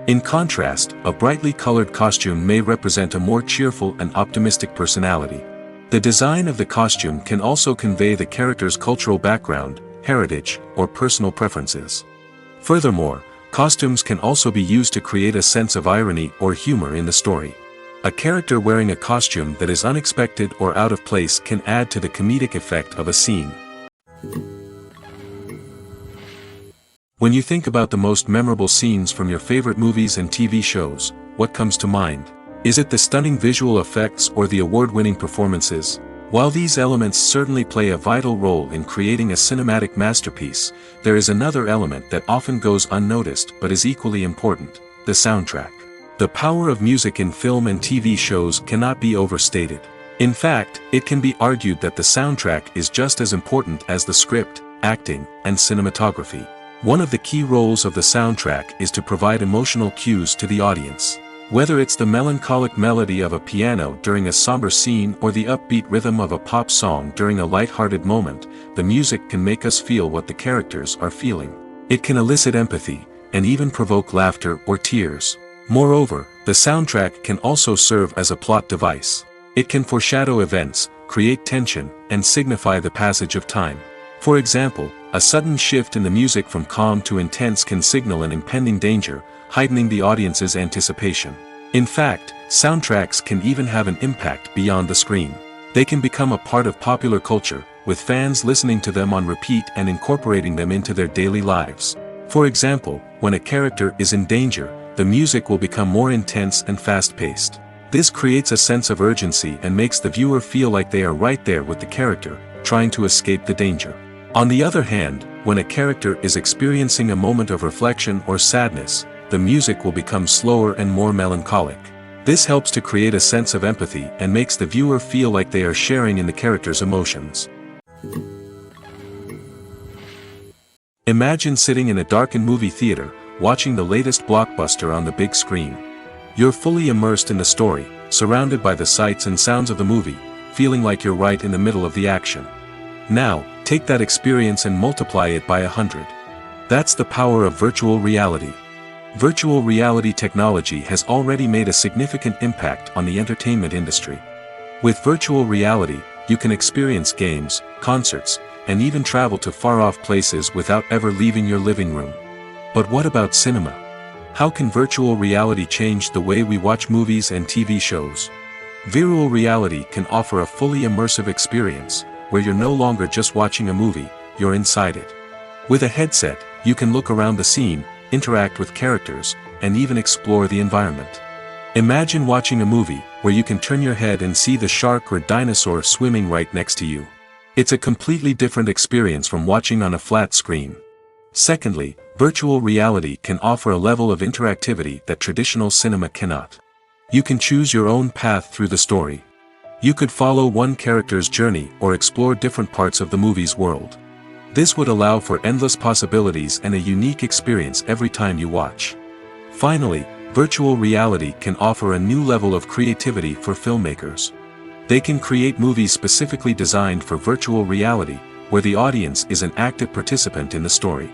In contrast, a brightly colored costume may represent a more cheerful and optimistic personality. The design of the costume can also convey the character's cultural background, heritage, or personal preferences. Furthermore, costumes can also be used to create a sense of irony or humor in the story. A character wearing a costume that is unexpected or out of place can add to the comedic effect of a scene. When you think about the most memorable scenes from your favorite movies and TV shows, what comes to mind? Is it the stunning visual effects or the award-winning performances? While these elements certainly play a vital role in creating a cinematic masterpiece, there is another element that often goes unnoticed but is equally important: the soundtrack. The power of music in film and TV shows cannot be overstated. In fact, it can be argued that the soundtrack is just as important as the script, acting, and cinematography. One of the key roles of the soundtrack is to provide emotional cues to the audience. Whether it's the melancholic melody of a piano during a somber scene or the upbeat rhythm of a pop song during a light-hearted moment, the music can make us feel what the characters are feeling. It can elicit empathy, and even provoke laughter or tears. Moreover, the soundtrack can also serve as a plot device. It can foreshadow events, create tension, and signify the passage of time. For example, a sudden shift in the music from calm to intense can signal an impending danger, heightening the audience's anticipation. In fact, soundtracks can even have an impact beyond the screen. They can become a part of popular culture, with fans listening to them on repeat and incorporating them into their daily lives. For example, when a character is in danger, the music will become more intense and fast-paced. This creates a sense of urgency and makes the viewer feel like they are right there with the character, trying to escape the danger. On the other hand, when a character is experiencing a moment of reflection or sadness, the music will become slower and more melancholic. This helps to create a sense of empathy and makes the viewer feel like they are sharing in the character's emotions. Imagine sitting in a darkened movie theater, watching the latest blockbuster on the big screen. You're fully immersed in the story, surrounded by the sights and sounds of the movie, feeling like you're right in the middle of the action. Now, take that experience and multiply it by 100. That's the power of virtual reality. Virtual reality technology has already made a significant impact on the entertainment industry. With virtual reality, you can experience games, concerts, and even travel to far-off places without ever leaving your living room. But what about cinema? How can virtual reality change the way we watch movies and TV shows? Virtual reality can offer a fully immersive experience, where you're no longer just watching a movie, you're inside it. With a headset, you can look around the scene, interact with characters, and even explore the environment. Imagine watching a movie where you can turn your head and see the shark or dinosaur swimming right next to you. It's a completely different experience from watching on a flat screen. Secondly, virtual reality can offer a level of interactivity that traditional cinema cannot. You can choose your own path through the story. You could follow one character's journey or explore different parts of the movie's world. This would allow for endless possibilities and a unique experience every time you watch. Finally, virtual reality can offer a new level of creativity for filmmakers. They can create movies specifically designed for virtual reality, where the audience is an active participant in the story.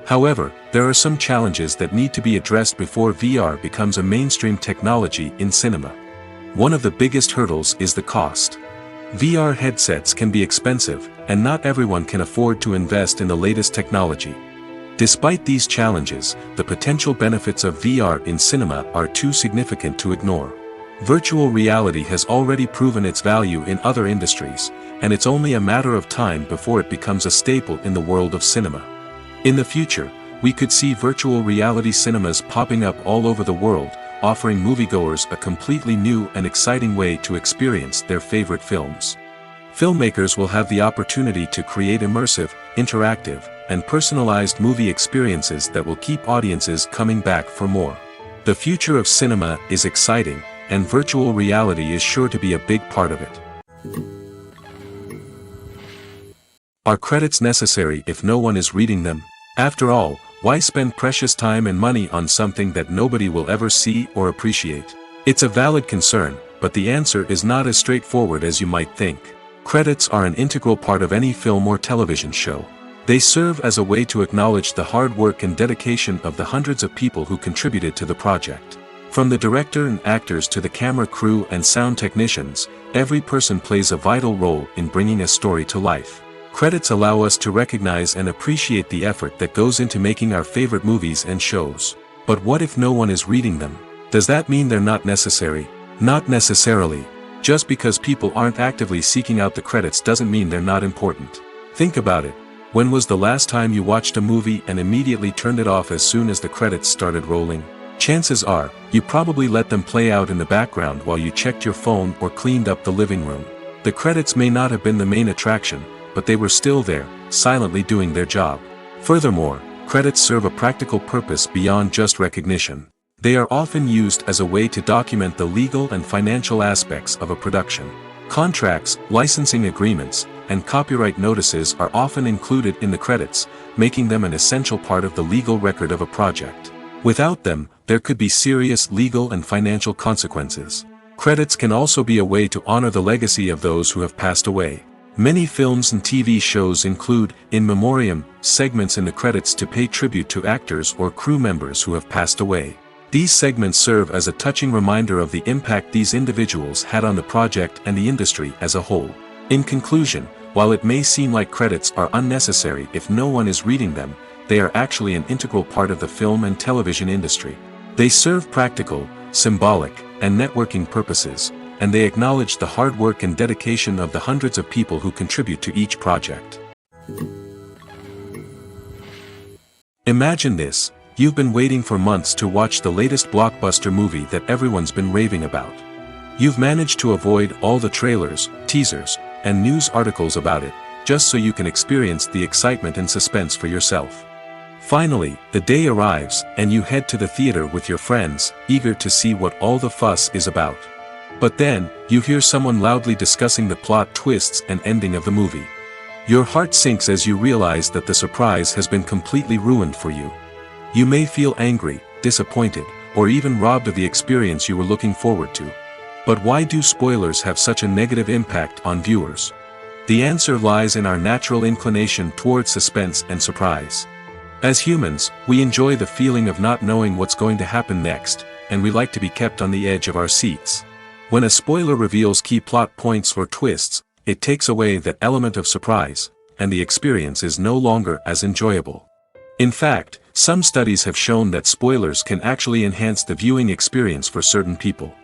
However, there are some challenges that need to be addressed before VR becomes a mainstream technology in cinema. One of the biggest hurdles is the cost. VR headsets can be expensive, and not everyone can afford to invest in the latest technology. Despite these challenges, the potential benefits of VR in cinema are too significant to ignore. Virtual reality has already proven its value in other industries, and it's only a matter of time before it becomes a staple in the world of cinema. In the future, we could see virtual reality cinemas popping up all over the world, offering moviegoers a completely new and exciting way to experience their favorite films. Filmmakers will have the opportunity to create immersive, interactive, and personalized movie experiences that will keep audiences coming back for more. The future of cinema is exciting, and virtual reality is sure to be a big part of it. Are credits necessary if no one is reading them? After all, why spend precious time and money on something that nobody will ever see or appreciate? It's a valid concern, but the answer is not as straightforward as you might think. Credits are an integral part of any film or television show. They serve as a way to acknowledge the hard work and dedication of the hundreds of people who contributed to the project. From the director and actors to the camera crew and sound technicians, every person plays a vital role in bringing a story to life. Credits allow us to recognize and appreciate the effort that goes into making our favorite movies and shows. But what if no one is reading them? Does that mean they're not necessary? Not necessarily. Just because people aren't actively seeking out the credits doesn't mean they're not important. Think about it. When was the last time you watched a movie and immediately turned it off as soon as the credits started rolling? Chances are, you probably let them play out in the background while you checked your phone or cleaned up the living room. The credits may not have been the main attraction, but they were still there, silently doing their job. Furthermore, credits serve a practical purpose beyond just recognition. They are often used as a way to document the legal and financial aspects of a production. Contracts, licensing agreements, and copyright notices are often included in the credits, making them an essential part of the legal record of a project. Without them, there could be serious legal and financial consequences. Credits can also be a way to honor the legacy of those who have passed away. Many films and TV shows include, in memoriam, segments in the credits to pay tribute to actors or crew members who have passed away. These segments serve as a touching reminder of the impact these individuals had on the project and the industry as a whole. In conclusion, while it may seem like credits are unnecessary if no one is reading them, they are actually an integral part of the film and television industry. They serve practical, symbolic, and networking purposes, and they acknowledge the hard work and dedication of the hundreds of people who contribute to each project. Imagine this. You've been waiting for months to watch the latest blockbuster movie that everyone's been raving about. You've managed to avoid all the trailers, teasers, and news articles about it, just so you can experience the excitement and suspense for yourself. Finally, the day arrives, and you head to the theater with your friends, eager to see what all the fuss is about. But then, you hear someone loudly discussing the plot twists and ending of the movie. Your heart sinks as you realize that the surprise has been completely ruined for you. You may feel angry, disappointed, or even robbed of the experience you were looking forward to. But why do spoilers have such a negative impact on viewers? The answer lies in our natural inclination towards suspense and surprise. As humans, we enjoy the feeling of not knowing what's going to happen next, and we like to be kept on the edge of our seats. When a spoiler reveals key plot points or twists, it takes away that element of surprise, and the experience is no longer as enjoyable. In fact, some studies have shown that spoilers can actually enhance the viewing experience for certain people.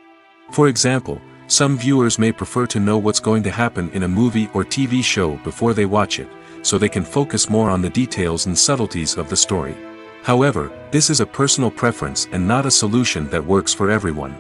For example, some viewers may prefer to know what's going to happen in a movie or TV show before they watch it, so they can focus more on the details and subtleties of the story. However, this is a personal preference and not a solution that works for everyone.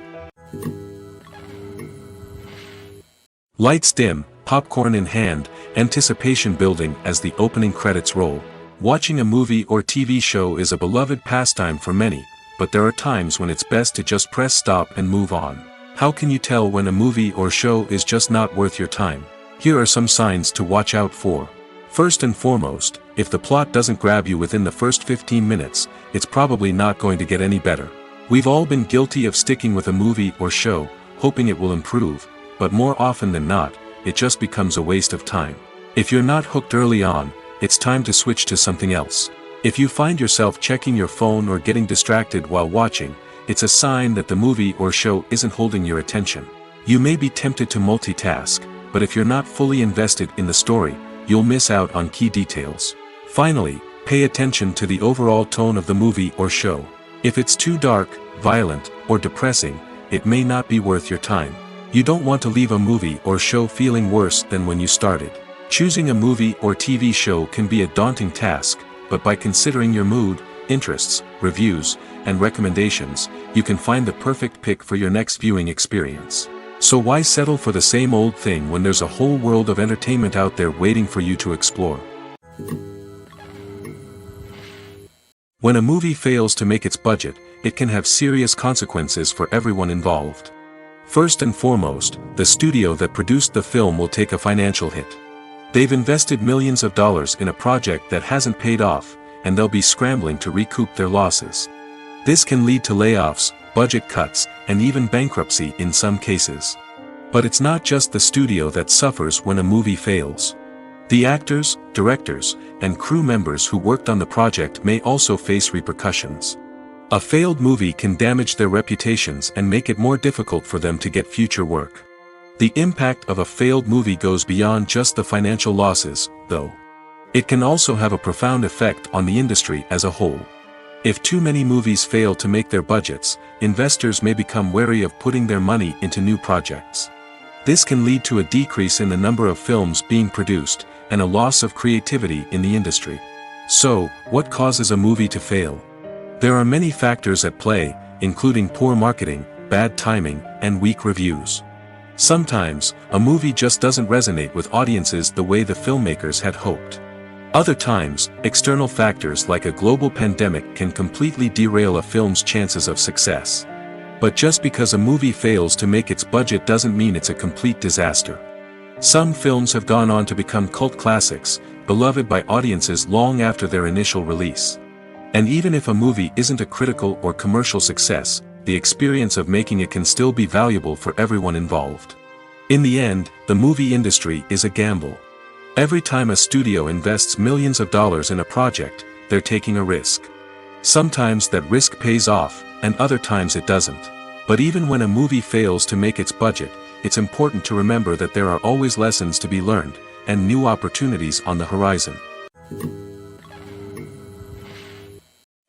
Lights dim, popcorn in hand, anticipation building as the opening credits roll. Watching a movie or TV show is a beloved pastime for many, but there are times when it's best to just press stop and move on. How can you tell when a movie or show is just not worth your time? Here are some signs to watch out for. First and foremost, if the plot doesn't grab you within the first 15 minutes, it's probably not going to get any better. We've all been guilty of sticking with a movie or show, hoping it will improve, but more often than not, it just becomes a waste of time. If you're not hooked early on, it's time to switch to something else. If you find yourself checking your phone or getting distracted while watching, it's a sign that the movie or show isn't holding your attention. You may be tempted to multitask, but if you're not fully invested in the story, you'll miss out on key details. Finally, pay attention to the overall tone of the movie or show. If it's too dark, violent, or depressing, it may not be worth your time. You don't want to leave a movie or show feeling worse than when you started. Choosing a movie or TV show can be a daunting task, but by considering your mood, interests, reviews, and recommendations, you can find the perfect pick for your next viewing experience. So why settle for the same old thing when there's a whole world of entertainment out there waiting for you to explore? When a movie fails to make its budget, it can have serious consequences for everyone involved. First and foremost, the studio that produced the film will take a financial hit. They've invested millions of dollars in a project that hasn't paid off, and they'll be scrambling to recoup their losses. This can lead to layoffs, budget cuts, and even bankruptcy in some cases. But it's not just the studio that suffers when a movie fails. The actors, directors, and crew members who worked on the project may also face repercussions. A failed movie can damage their reputations and make it more difficult for them to get future work. The impact of a failed movie goes beyond just the financial losses, though. It can also have a profound effect on the industry as a whole. If too many movies fail to make their budgets, investors may become wary of putting their money into new projects. This can lead to a decrease in the number of films being produced, and a loss of creativity in the industry. So, what causes a movie to fail? There are many factors at play, including poor marketing, bad timing, and weak reviews. Sometimes, a movie just doesn't resonate with audiences the way the filmmakers had hoped. Other times, external factors like a global pandemic can completely derail a film's chances of success. But just because a movie fails to make its budget doesn't mean it's a complete disaster. Some films have gone on to become cult classics, beloved by audiences long after their initial release. And even if a movie isn't a critical or commercial success, the experience of making it can still be valuable for everyone involved. In the end, the movie industry is a gamble. Every time a studio invests millions of dollars in a project, they're taking a risk. Sometimes that risk pays off, and other times it doesn't. But even when a movie fails to make its budget, it's important to remember that there are always lessons to be learned, and new opportunities on the horizon.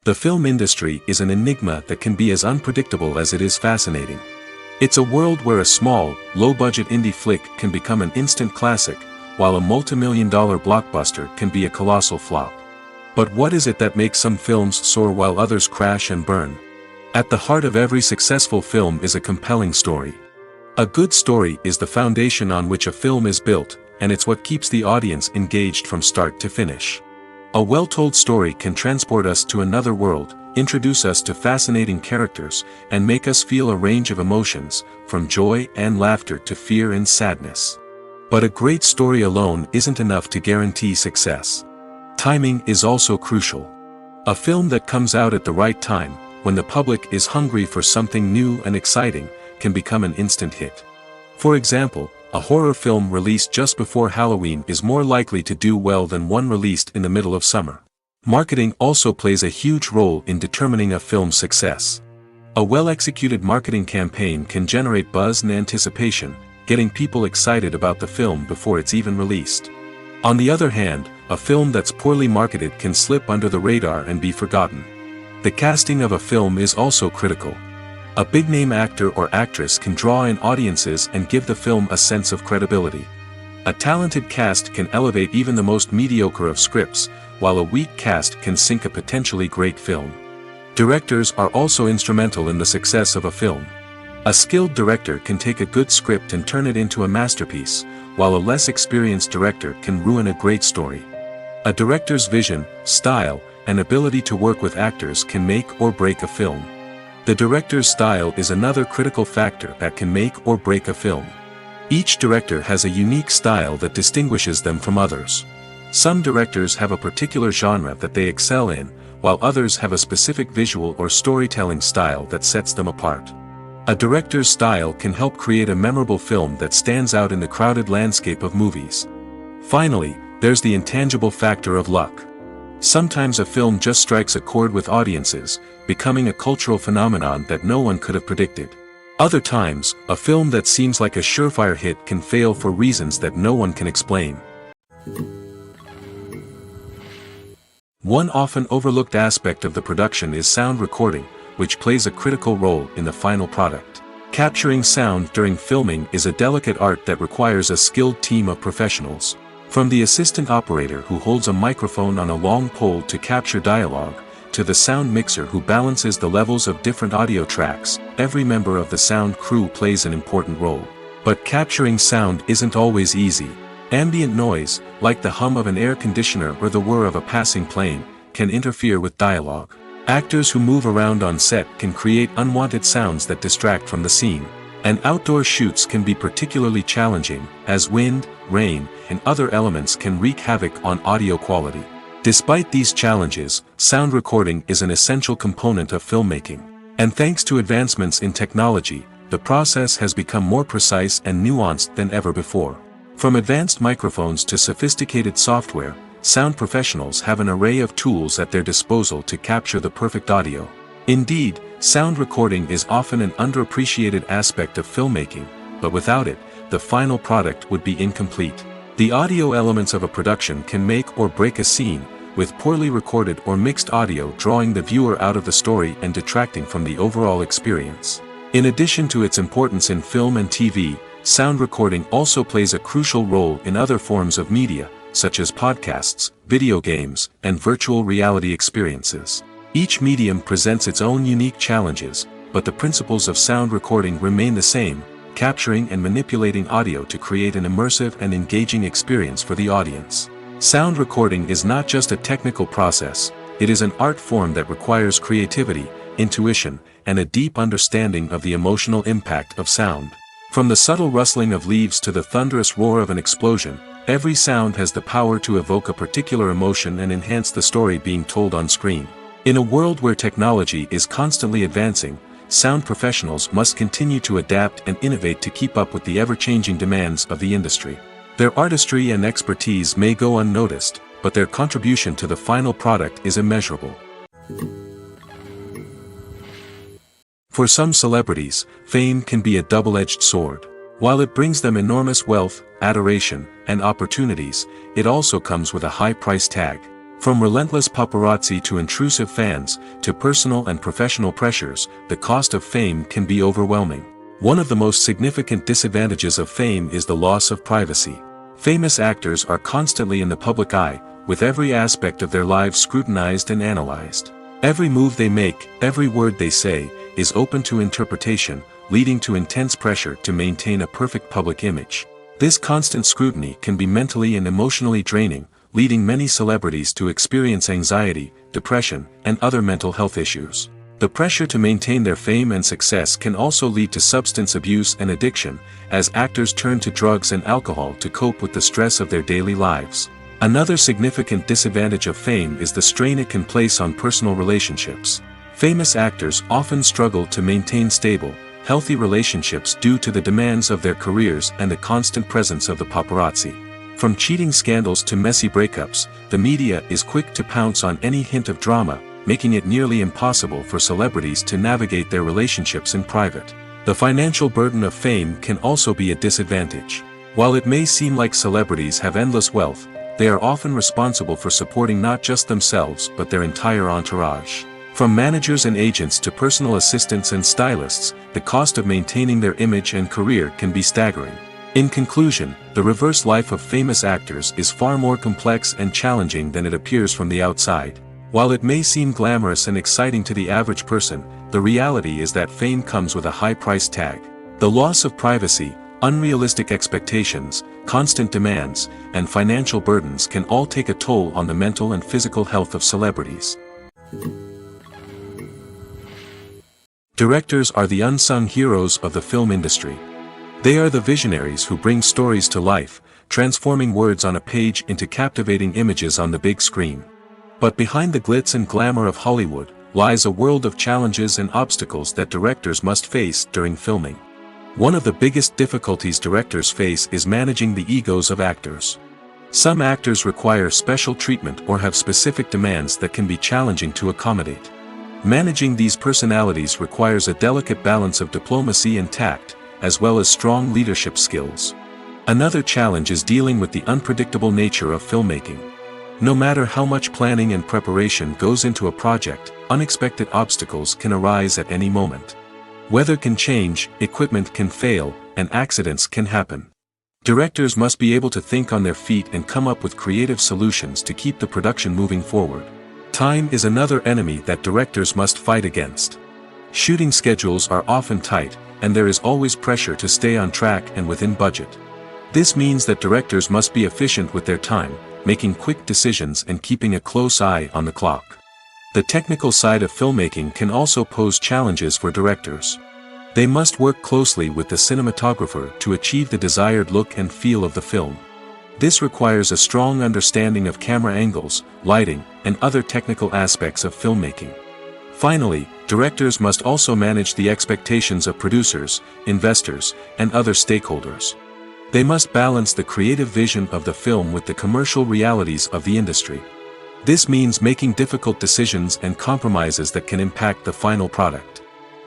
The film industry is an enigma that can be as unpredictable as it is fascinating. It's a world where a small, low-budget indie flick can become an instant classic, while a multi-million-dollar blockbuster can be a colossal flop. But what is it that makes some films soar while others crash and burn? At the heart of every successful film is a compelling story. A good story is the foundation on which a film is built, and it's what keeps the audience engaged from start to finish. A well-told story can transport us to another world, introduce us to fascinating characters, and make us feel a range of emotions, from joy and laughter to fear and sadness. But a great story alone isn't enough to guarantee success. Timing is also crucial. A film that comes out at the right time, when the public is hungry for something new and exciting, can become an instant hit. For example, a horror film released just before Halloween is more likely to do well than one released in the middle of summer. Marketing also plays a huge role in determining a film's success. A well-executed marketing campaign can generate buzz and anticipation, getting people excited about the film before it's even released. On the other hand, a film that's poorly marketed can slip under the radar and be forgotten. The casting of a film is also critical. A big-name actor or actress can draw in audiences and give the film a sense of credibility. A talented cast can elevate even the most mediocre of scripts, while a weak cast can sink a potentially great film. Directors are also instrumental in the success of a film. A skilled director can take a good script and turn it into a masterpiece, while a less experienced director can ruin a great story. A director's vision, style, and ability to work with actors can make or break a film. The director's style is another critical factor that can make or break a film. Each director has a unique style that distinguishes them from others. Some directors have a particular genre that they excel in, while others have a specific visual or storytelling style that sets them apart. A director's style can help create a memorable film that stands out in the crowded landscape of movies. Finally, there's the intangible factor of luck. Sometimes a film just strikes a chord with audiences, becoming a cultural phenomenon that no one could have predicted. Other times, a film that seems like a surefire hit can fail for reasons that no one can explain. One often overlooked aspect of the production is sound recording, which plays a critical role in the final product. Capturing sound during filming is a delicate art that requires a skilled team of professionals. From the assistant operator who holds a microphone on a long pole to capture dialogue, to the sound mixer who balances the levels of different audio tracks, every member of the sound crew plays an important role. But capturing sound isn't always easy. Ambient noise, like the hum of an air conditioner or the whir of a passing plane, can interfere with dialogue. Actors who move around on set can create unwanted sounds that distract from the scene. And outdoor shoots can be particularly challenging, as wind, rain, and other elements can wreak havoc on audio quality. Despite these challenges, sound recording is an essential component of filmmaking. And thanks to advancements in technology, the process has become more precise and nuanced than ever before. From advanced microphones to sophisticated software, sound professionals have an array of tools at their disposal to capture the perfect audio. Indeed, sound recording is often an underappreciated aspect of filmmaking, but without it, the final product would be incomplete. The audio elements of a production can make or break a scene, with poorly recorded or mixed audio drawing the viewer out of the story and detracting from the overall experience. In addition to its importance in film and TV, sound recording also plays a crucial role in other forms of media, such as podcasts, video games, and virtual reality experiences. Each medium presents its own unique challenges, but the principles of sound recording remain the same, capturing and manipulating audio to create an immersive and engaging experience for the audience. Sound recording is not just a technical process, it is an art form that requires creativity, intuition, and a deep understanding of the emotional impact of sound. From the subtle rustling of leaves to the thunderous roar of an explosion, every sound has the power to evoke a particular emotion and enhance the story being told on screen. In a world where technology is constantly advancing, sound professionals must continue to adapt and innovate to keep up with the ever-changing demands of the industry. Their artistry and expertise may go unnoticed, but their contribution to the final product is immeasurable. For some celebrities, fame can be a double-edged sword. While it brings them enormous wealth, adoration, and opportunities, it also comes with a high price tag. From relentless paparazzi to intrusive fans, to personal and professional pressures, the cost of fame can be overwhelming. One of the most significant disadvantages of fame is the loss of privacy. Famous actors are constantly in the public eye, with every aspect of their lives scrutinized and analyzed. Every move they make, every word they say, is open to interpretation, leading to intense pressure to maintain a perfect public image. This constant scrutiny can be mentally and emotionally draining, leading many celebrities to experience anxiety, depression, and other mental health issues. The pressure to maintain their fame and success can also lead to substance abuse and addiction, as actors turn to drugs and alcohol to cope with the stress of their daily lives. Another significant disadvantage of fame is the strain it can place on personal relationships. Famous actors often struggle to maintain stable, healthy relationships due to the demands of their careers and the constant presence of the paparazzi. From cheating scandals to messy breakups, the media is quick to pounce on any hint of drama, making it nearly impossible for celebrities to navigate their relationships in private. The financial burden of fame can also be a disadvantage. While it may seem like celebrities have endless wealth, they are often responsible for supporting not just themselves but their entire entourage. From managers and agents to personal assistants and stylists, the cost of maintaining their image and career can be staggering. In conclusion, the reverse life of famous actors is far more complex and challenging than it appears from the outside. While it may seem glamorous and exciting to the average person, the reality is that fame comes with a high price tag. The loss of privacy, unrealistic expectations, constant demands, and financial burdens can all take a toll on the mental and physical health of celebrities. Directors are the unsung heroes of the film industry. They are the visionaries who bring stories to life, transforming words on a page into captivating images on the big screen. But behind the glitz and glamour of Hollywood, lies a world of challenges and obstacles that directors must face during filming. One of the biggest difficulties directors face is managing the egos of actors. Some actors require special treatment or have specific demands that can be challenging to accommodate. Managing these personalities requires a delicate balance of diplomacy and tact, as well as strong leadership skills. Another challenge is dealing with the unpredictable nature of filmmaking. No matter how much planning and preparation goes into a project, unexpected obstacles can arise at any moment. Weather can change, equipment can fail, and accidents can happen. Directors must be able to think on their feet and come up with creative solutions to keep the production moving forward. Time is another enemy that directors must fight against. Shooting schedules are often tight, and there is always pressure to stay on track and within budget. This means that directors must be efficient with their time, making quick decisions and keeping a close eye on the clock. The technical side of filmmaking can also pose challenges for directors. They must work closely with the cinematographer to achieve the desired look and feel of the film. This requires a strong understanding of camera angles, lighting, and other technical aspects of filmmaking. Finally, directors must also manage the expectations of producers, investors, and other stakeholders. They must balance the creative vision of the film with the commercial realities of the industry. This means making difficult decisions and compromises that can impact the final product.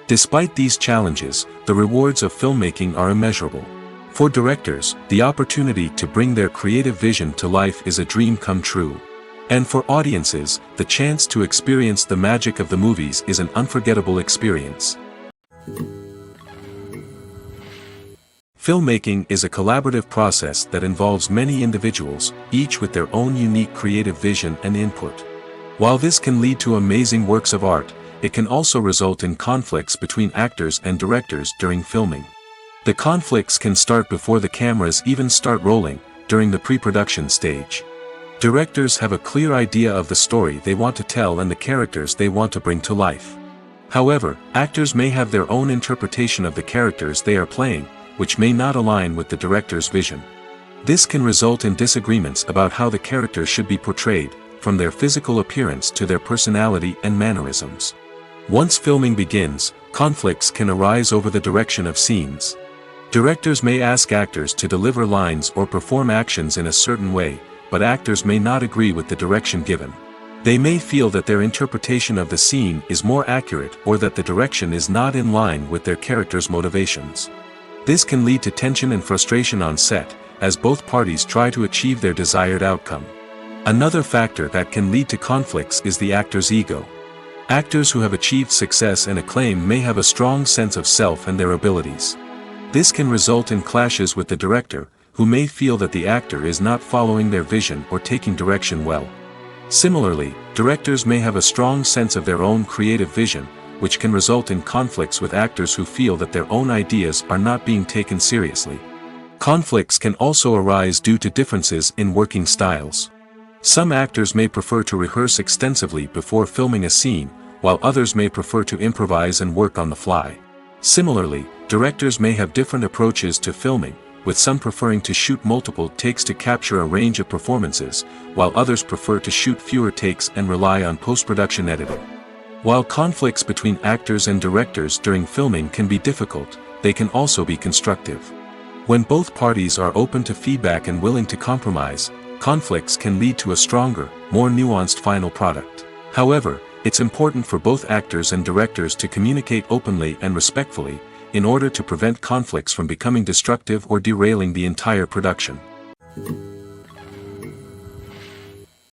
Despite these challenges, the rewards of filmmaking are immeasurable. For directors, the opportunity to bring their creative vision to life is a dream come true. And for audiences, the chance to experience the magic of the movies is an unforgettable experience. Filmmaking is a collaborative process that involves many individuals, each with their own unique creative vision and input. While this can lead to amazing works of art, it can also result in conflicts between actors and directors during filming. The conflicts can start before the cameras even start rolling, during the pre-production stage. Directors have a clear idea of the story they want to tell and the characters they want to bring to life. However, actors may have their own interpretation of the characters they are playing, which may not align with the director's vision. This can result in disagreements about how the characters should be portrayed, from their physical appearance to their personality and mannerisms. Once filming begins, conflicts can arise over the direction of scenes. Directors may ask actors to deliver lines or perform actions in a certain way, but actors may not agree with the direction given. They may feel that their interpretation of the scene is more accurate or that the direction is not in line with their character's motivations. This can lead to tension and frustration on set, as both parties try to achieve their desired outcome. Another factor that can lead to conflicts is the actor's ego. Actors who have achieved success and acclaim may have a strong sense of self and their abilities. This can result in clashes with the director, who may feel that the actor is not following their vision or taking direction well. Similarly, directors may have a strong sense of their own creative vision, which can result in conflicts with actors who feel that their own ideas are not being taken seriously. Conflicts can also arise due to differences in working styles. Some actors may prefer to rehearse extensively before filming a scene, while others may prefer to improvise and work on the fly. Similarly, directors may have different approaches to filming, with some preferring to shoot multiple takes to capture a range of performances, while others prefer to shoot fewer takes and rely on post-production editing. While conflicts between actors and directors during filming can be difficult, they can also be constructive. When both parties are open to feedback and willing to compromise, conflicts can lead to a stronger, more nuanced final product. However, it's important for both actors and directors to communicate openly and respectfully, in order to prevent conflicts from becoming destructive or derailing the entire production.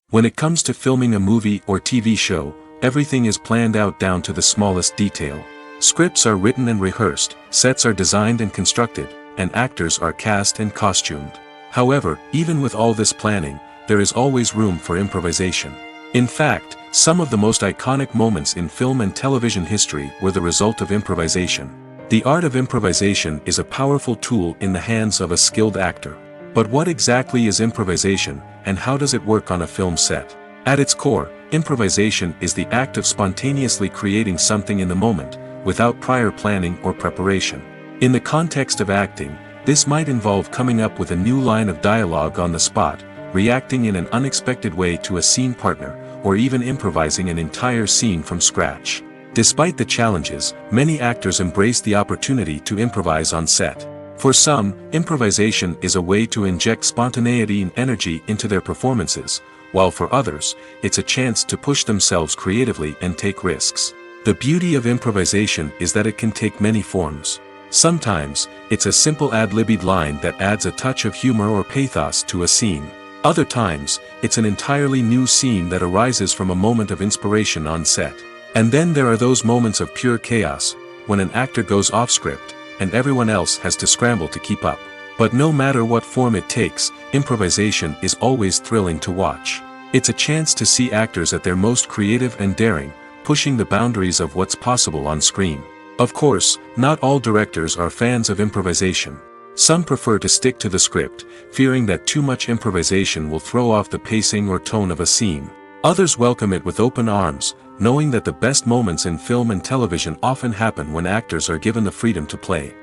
When it comes to filming a movie or TV show, everything is planned out down to the smallest detail. Scripts are written and rehearsed, sets are designed and constructed, and actors are cast and costumed. However, even with all this planning, there is always room for improvisation. In fact, some of the most iconic moments in film and television history were the result of improvisation. The art of improvisation is a powerful tool in the hands of a skilled actor. But what exactly is improvisation, and how does it work on a film set? At its core, improvisation is the act of spontaneously creating something in the moment, without prior planning or preparation. In the context of acting, this might involve coming up with a new line of dialogue on the spot, reacting in an unexpected way to a scene partner, or even improvising an entire scene from scratch. Despite the challenges, many actors embrace the opportunity to improvise on set. For some, improvisation is a way to inject spontaneity and energy into their performances, while for others, it's a chance to push themselves creatively and take risks. The beauty of improvisation is that it can take many forms. Sometimes, it's a simple ad-libbed line that adds a touch of humor or pathos to a scene. Other times, it's an entirely new scene that arises from a moment of inspiration on set. And then there are those moments of pure chaos, when an actor goes off script, and everyone else has to scramble to keep up. But no matter what form it takes, improvisation is always thrilling to watch. It's a chance to see actors at their most creative and daring, pushing the boundaries of what's possible on screen. Of course, not all directors are fans of improvisation. Some prefer to stick to the script, fearing that too much improvisation will throw off the pacing or tone of a scene. Others welcome it with open arms, knowing that the best moments in film and television often happen when actors are given the freedom to play.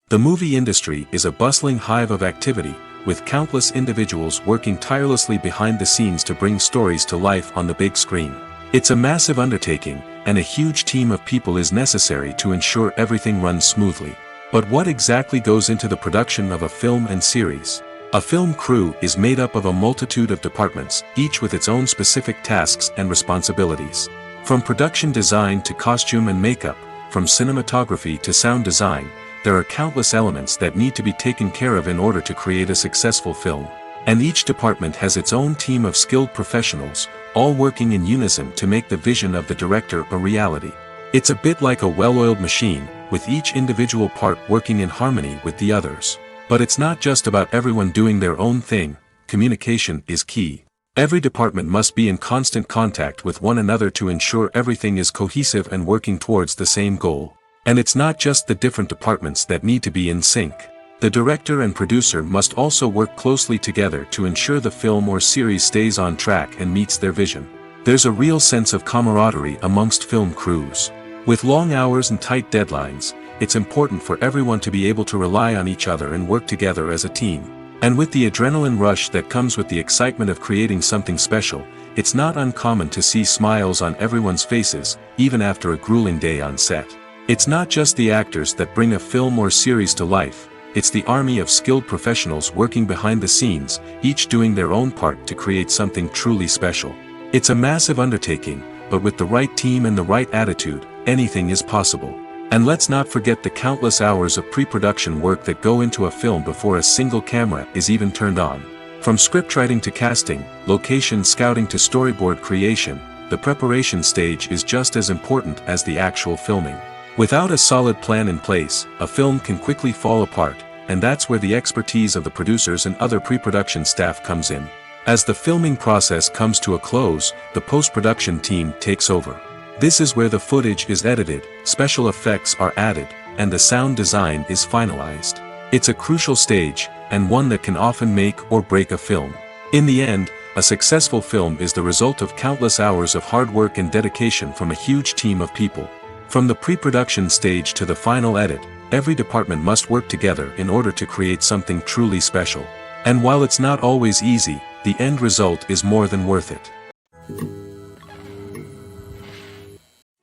The movie industry is a bustling hive of activity, with countless individuals working tirelessly behind the scenes to bring stories to life on the big screen. It's a massive undertaking, and a huge team of people is necessary to ensure everything runs smoothly. But what exactly goes into the production of a film and series? A film crew is made up of a multitude of departments, each with its own specific tasks and responsibilities. From production design to costume and makeup, from cinematography to sound design, there are countless elements that need to be taken care of in order to create a successful film. And each department has its own team of skilled professionals, all working in unison to make the vision of the director a reality. It's a bit like a well-oiled machine, with each individual part working in harmony with the others. But it's not just about everyone doing their own thing. Communication is key. Every department must be in constant contact with one another to ensure everything is cohesive and working towards the same goal. And it's not just the different departments that need to be in sync. The director and producer must also work closely together to ensure the film or series stays on track and meets their vision. There's a real sense of camaraderie amongst film crews. With long hours and tight deadlines, it's important for everyone to be able to rely on each other and work together as a team. And with the adrenaline rush that comes with the excitement of creating something special, it's not uncommon to see smiles on everyone's faces, even after a grueling day on set. It's not just the actors that bring a film or series to life, it's the army of skilled professionals working behind the scenes, each doing their own part to create something truly special. It's a massive undertaking, but with the right team and the right attitude, anything is possible. And let's not forget the countless hours of pre-production work that go into a film before a single camera is even turned on. From scriptwriting to casting, location scouting to storyboard creation, the preparation stage is just as important as the actual filming. Without a solid plan in place, a film can quickly fall apart, and that's where the expertise of the producers and other pre-production staff comes in. As the filming process comes to a close, the post-production team takes over. This is where the footage is edited, special effects are added, and the sound design is finalized. It's a crucial stage, and one that can often make or break a film. In the end, a successful film is the result of countless hours of hard work and dedication from a huge team of people. From the pre-production stage to the final edit, every department must work together in order to create something truly special. And while it's not always easy, the end result is more than worth it.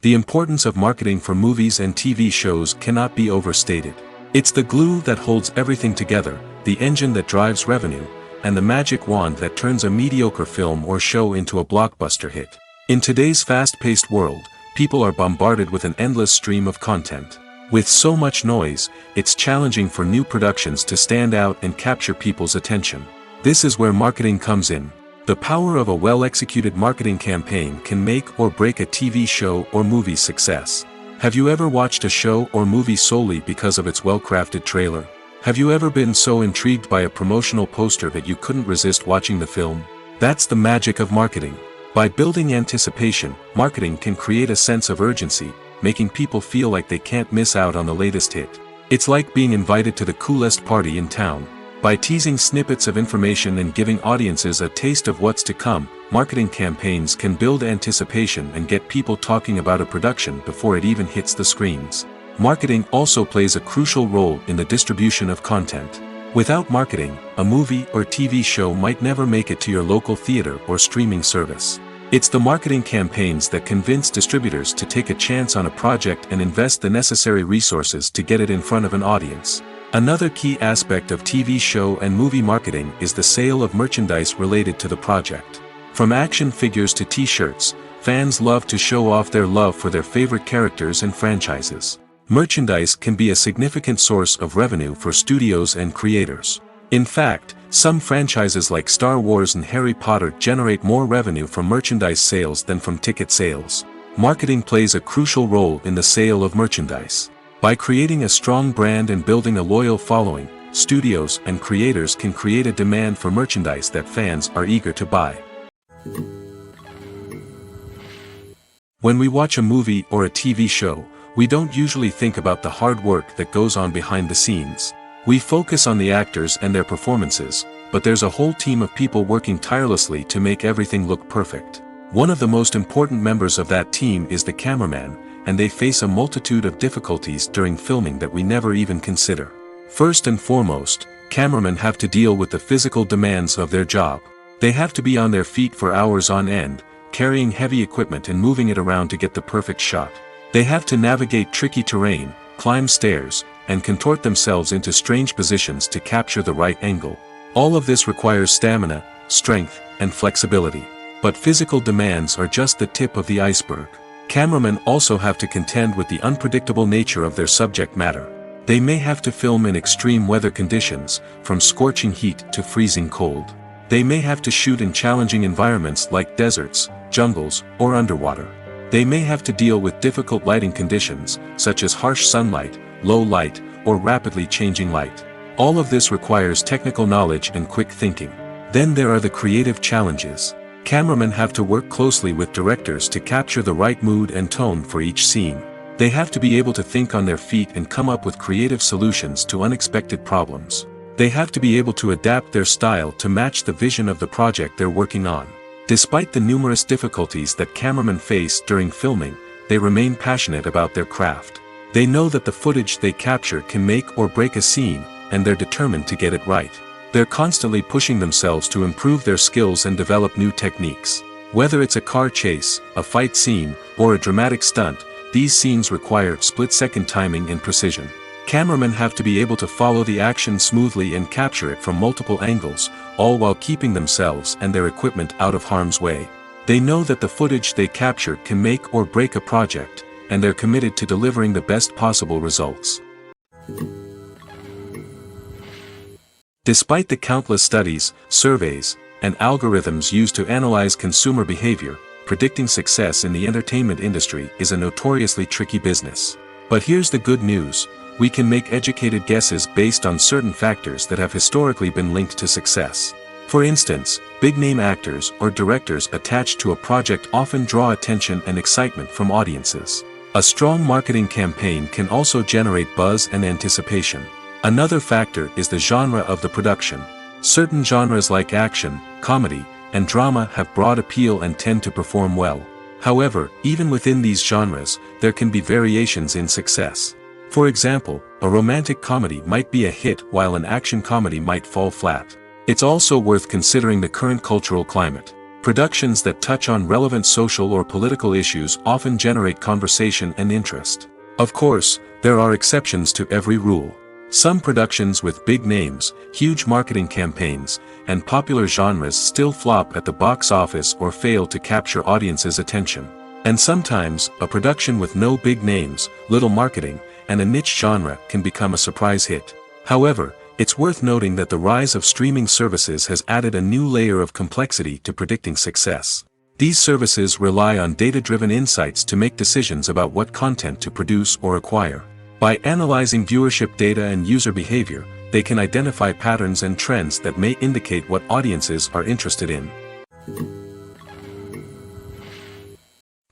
The importance of marketing for movies and TV shows cannot be overstated. It's the glue that holds everything together, the engine that drives revenue, and the magic wand that turns a mediocre film or show into a blockbuster hit. In today's fast-paced world, people are bombarded with an endless stream of content. With so much noise, it's challenging for new productions to stand out and capture people's attention. This is where marketing comes in. The power of a well-executed marketing campaign can make or break a TV show or movie's success. Have you ever watched a show or movie solely because of its well-crafted trailer? Have you ever been so intrigued by a promotional poster that you couldn't resist watching the film? That's the magic of marketing. By building anticipation, marketing can create a sense of urgency, making people feel like they can't miss out on the latest hit. It's like being invited to the coolest party in town. By teasing snippets of information and giving audiences a taste of what's to come, marketing campaigns can build anticipation and get people talking about a production before it even hits the screens. Marketing also plays a crucial role in the distribution of content. Without marketing, a movie or TV show might never make it to your local theater or streaming service. It's the marketing campaigns that convince distributors to take a chance on a project and invest the necessary resources to get it in front of an audience. Another key aspect of TV show and movie marketing is the sale of merchandise related to the project. From action figures to t-shirts, fans love to show off their love for their favorite characters and franchises. Merchandise can be a significant source of revenue for studios and creators. In fact, some franchises like Star Wars and Harry Potter generate more revenue from merchandise sales than from ticket sales. Marketing plays a crucial role in the sale of merchandise. By creating a strong brand and building a loyal following, studios and creators can create a demand for merchandise that fans are eager to buy. When we watch a movie or a TV show, we don't usually think about the hard work that goes on behind the scenes. We focus on the actors and their performances, but there's a whole team of people working tirelessly to make everything look perfect. One of the most important members of that team is the cameraman, and they face a multitude of difficulties during filming that we never even consider. First and foremost, cameramen have to deal with the physical demands of their job. They have to be on their feet for hours on end, carrying heavy equipment and moving it around to get the perfect shot. They have to navigate tricky terrain, climb stairs, and contort themselves into strange positions to capture the right angle. All of this requires stamina, strength, and flexibility. But physical demands are just the tip of the iceberg. Cameramen also have to contend with the unpredictable nature of their subject matter. They may have to film in extreme weather conditions, from scorching heat to freezing cold. They may have to shoot in challenging environments like deserts, jungles, or underwater. They may have to deal with difficult lighting conditions, such as harsh sunlight, low light, or rapidly changing light. All of this requires technical knowledge and quick thinking. Then there are the creative challenges. Cameramen have to work closely with directors to capture the right mood and tone for each scene. They have to be able to think on their feet and come up with creative solutions to unexpected problems. They have to be able to adapt their style to match the vision of the project they're working on. Despite the numerous difficulties that cameramen face during filming, they remain passionate about their craft. They know that the footage they capture can make or break a scene, and they're determined to get it right. They're constantly pushing themselves to improve their skills and develop new techniques. Whether it's a car chase, a fight scene, or a dramatic stunt, these scenes require split-second timing and precision. Cameramen have to be able to follow the action smoothly and capture it from multiple angles, all while keeping themselves and their equipment out of harm's way. They know that the footage they capture can make or break a project, and they're committed to delivering the best possible results. Despite the countless studies, surveys, and algorithms used to analyze consumer behavior, predicting success in the entertainment industry is a notoriously tricky business. But here's the good news: we can make educated guesses based on certain factors that have historically been linked to success. For instance, big-name actors or directors attached to a project often draw attention and excitement from audiences. A strong marketing campaign can also generate buzz and anticipation. Another factor is the genre of the production. Certain genres like action, comedy, and drama have broad appeal and tend to perform well. However, even within these genres, there can be variations in success. For example, a romantic comedy might be a hit while an action comedy might fall flat. It's also worth considering the current cultural climate. Productions that touch on relevant social or political issues often generate conversation and interest. Of course, there are exceptions to every rule. Some productions with big names, huge marketing campaigns, and popular genres still flop at the box office or fail to capture audiences' attention. And sometimes, a production with no big names, little marketing, and a niche genre can become a surprise hit. However, it's worth noting that the rise of streaming services has added a new layer of complexity to predicting success. These services rely on data-driven insights to make decisions about what content to produce or acquire. By analyzing viewership data and user behavior, they can identify patterns and trends that may indicate what audiences are interested in.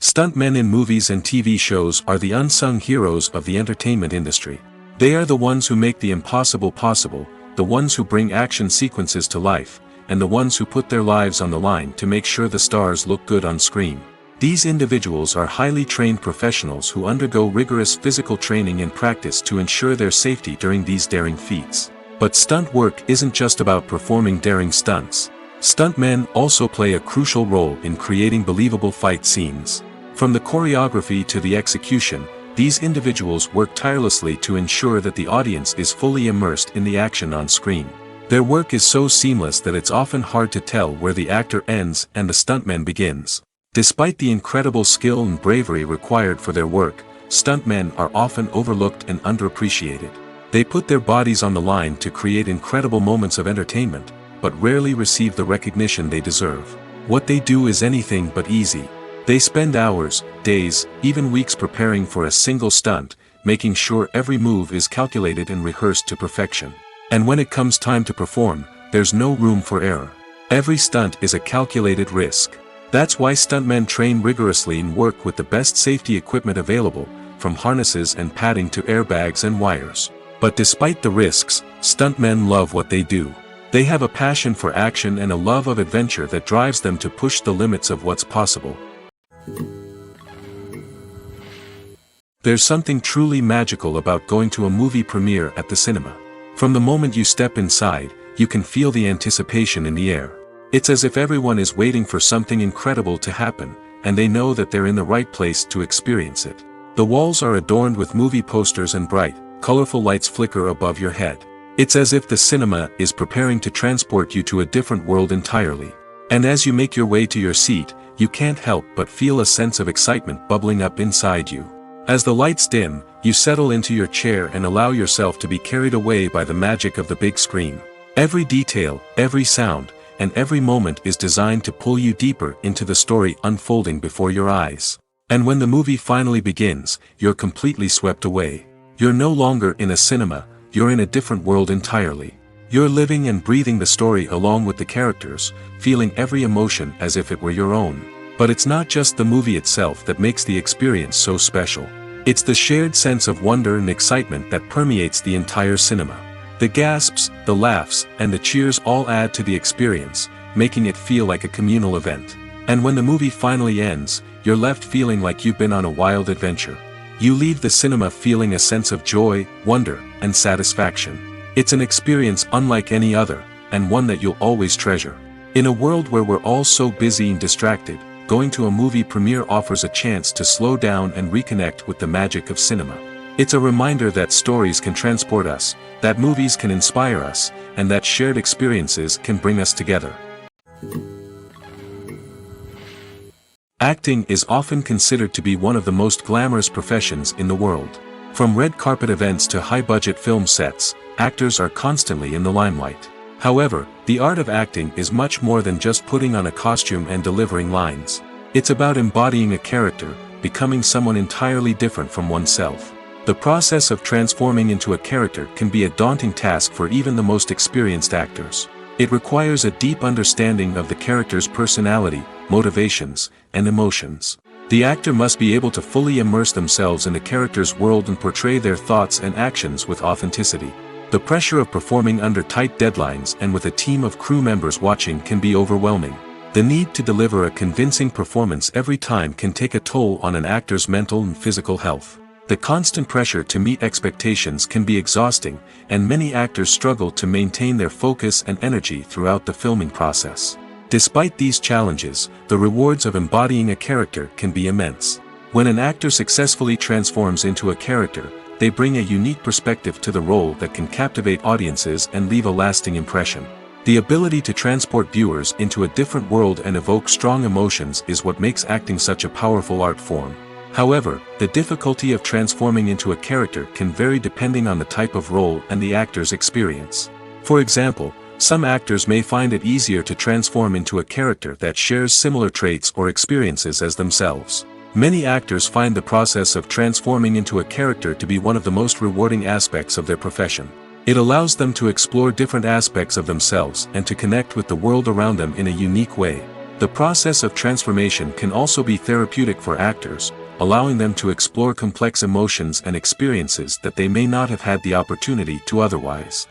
Stuntmen in movies and TV shows are the unsung heroes of the entertainment industry. They are the ones who make the impossible possible, the ones who bring action sequences to life, and the ones who put their lives on the line to make sure the stars look good on screen. These individuals are highly trained professionals who undergo rigorous physical training and practice to ensure their safety during these daring feats. But stunt work isn't just about performing daring stunts. Stuntmen also play a crucial role in creating believable fight scenes. From the choreography to the execution, these individuals work tirelessly to ensure that the audience is fully immersed in the action on screen. Their work is so seamless that it's often hard to tell where the actor ends and the stuntman begins. Despite the incredible skill and bravery required for their work, stuntmen are often overlooked and underappreciated. They put their bodies on the line to create incredible moments of entertainment, but rarely receive the recognition they deserve. What they do is anything but easy. They spend hours, days, even weeks preparing for a single stunt, making sure every move is calculated and rehearsed to perfection. And when it comes time to perform, there's no room for error. Every stunt is a calculated risk. That's why stuntmen train rigorously and work with the best safety equipment available, from harnesses and padding to airbags and wires. But despite the risks, stuntmen love what they do. They have a passion for action and a love of adventure that drives them to push the limits of what's possible. There's something truly magical about going to a movie premiere at the cinema. From the moment you step inside, you can feel the anticipation in the air. It's as if everyone is waiting for something incredible to happen, and they know that they're in the right place to experience it. The walls are adorned with movie posters and bright, colorful lights flicker above your head. It's as if the cinema is preparing to transport you to a different world entirely. And as you make your way to your seat, you can't help but feel a sense of excitement bubbling up inside you. As the lights dim, you settle into your chair and allow yourself to be carried away by the magic of the big screen. Every detail, every sound, and every moment is designed to pull you deeper into the story unfolding before your eyes. And when the movie finally begins, you're completely swept away. You're no longer in a cinema, you're in a different world entirely. You're living and breathing the story along with the characters, feeling every emotion as if it were your own. But it's not just the movie itself that makes the experience so special. It's the shared sense of wonder and excitement that permeates the entire cinema. The gasps, the laughs, and the cheers all add to the experience, making it feel like a communal event. And when the movie finally ends, you're left feeling like you've been on a wild adventure. You leave the cinema feeling a sense of joy, wonder, and satisfaction. It's an experience unlike any other, and one that you'll always treasure. In a world where we're all so busy and distracted, going to a movie premiere offers a chance to slow down and reconnect with the magic of cinema. It's a reminder that stories can transport us, that movies can inspire us, and that shared experiences can bring us together. Acting is often considered to be one of the most glamorous professions in the world. From red carpet events to high-budget film sets, actors are constantly in the limelight. However, the art of acting is much more than just putting on a costume and delivering lines. It's about embodying a character, becoming someone entirely different from oneself. The process of transforming into a character can be a daunting task for even the most experienced actors. It requires a deep understanding of the character's personality, motivations, and emotions. The actor must be able to fully immerse themselves in the character's world and portray their thoughts and actions with authenticity. The pressure of performing under tight deadlines and with a team of crew members watching can be overwhelming. The need to deliver a convincing performance every time can take a toll on an actor's mental and physical health. The constant pressure to meet expectations can be exhausting, and many actors struggle to maintain their focus and energy throughout the filming process. Despite these challenges, the rewards of embodying a character can be immense. When an actor successfully transforms into a character, they bring a unique perspective to the role that can captivate audiences and leave a lasting impression. The ability to transport viewers into a different world and evoke strong emotions is what makes acting such a powerful art form. However, the difficulty of transforming into a character can vary depending on the type of role and the actor's experience. For example, some actors may find it easier to transform into a character that shares similar traits or experiences as themselves. Many actors find the process of transforming into a character to be one of the most rewarding aspects of their profession. It allows them to explore different aspects of themselves and to connect with the world around them in a unique way. The process of transformation can also be therapeutic for actors, allowing them to explore complex emotions and experiences that they may not have had the opportunity to otherwise.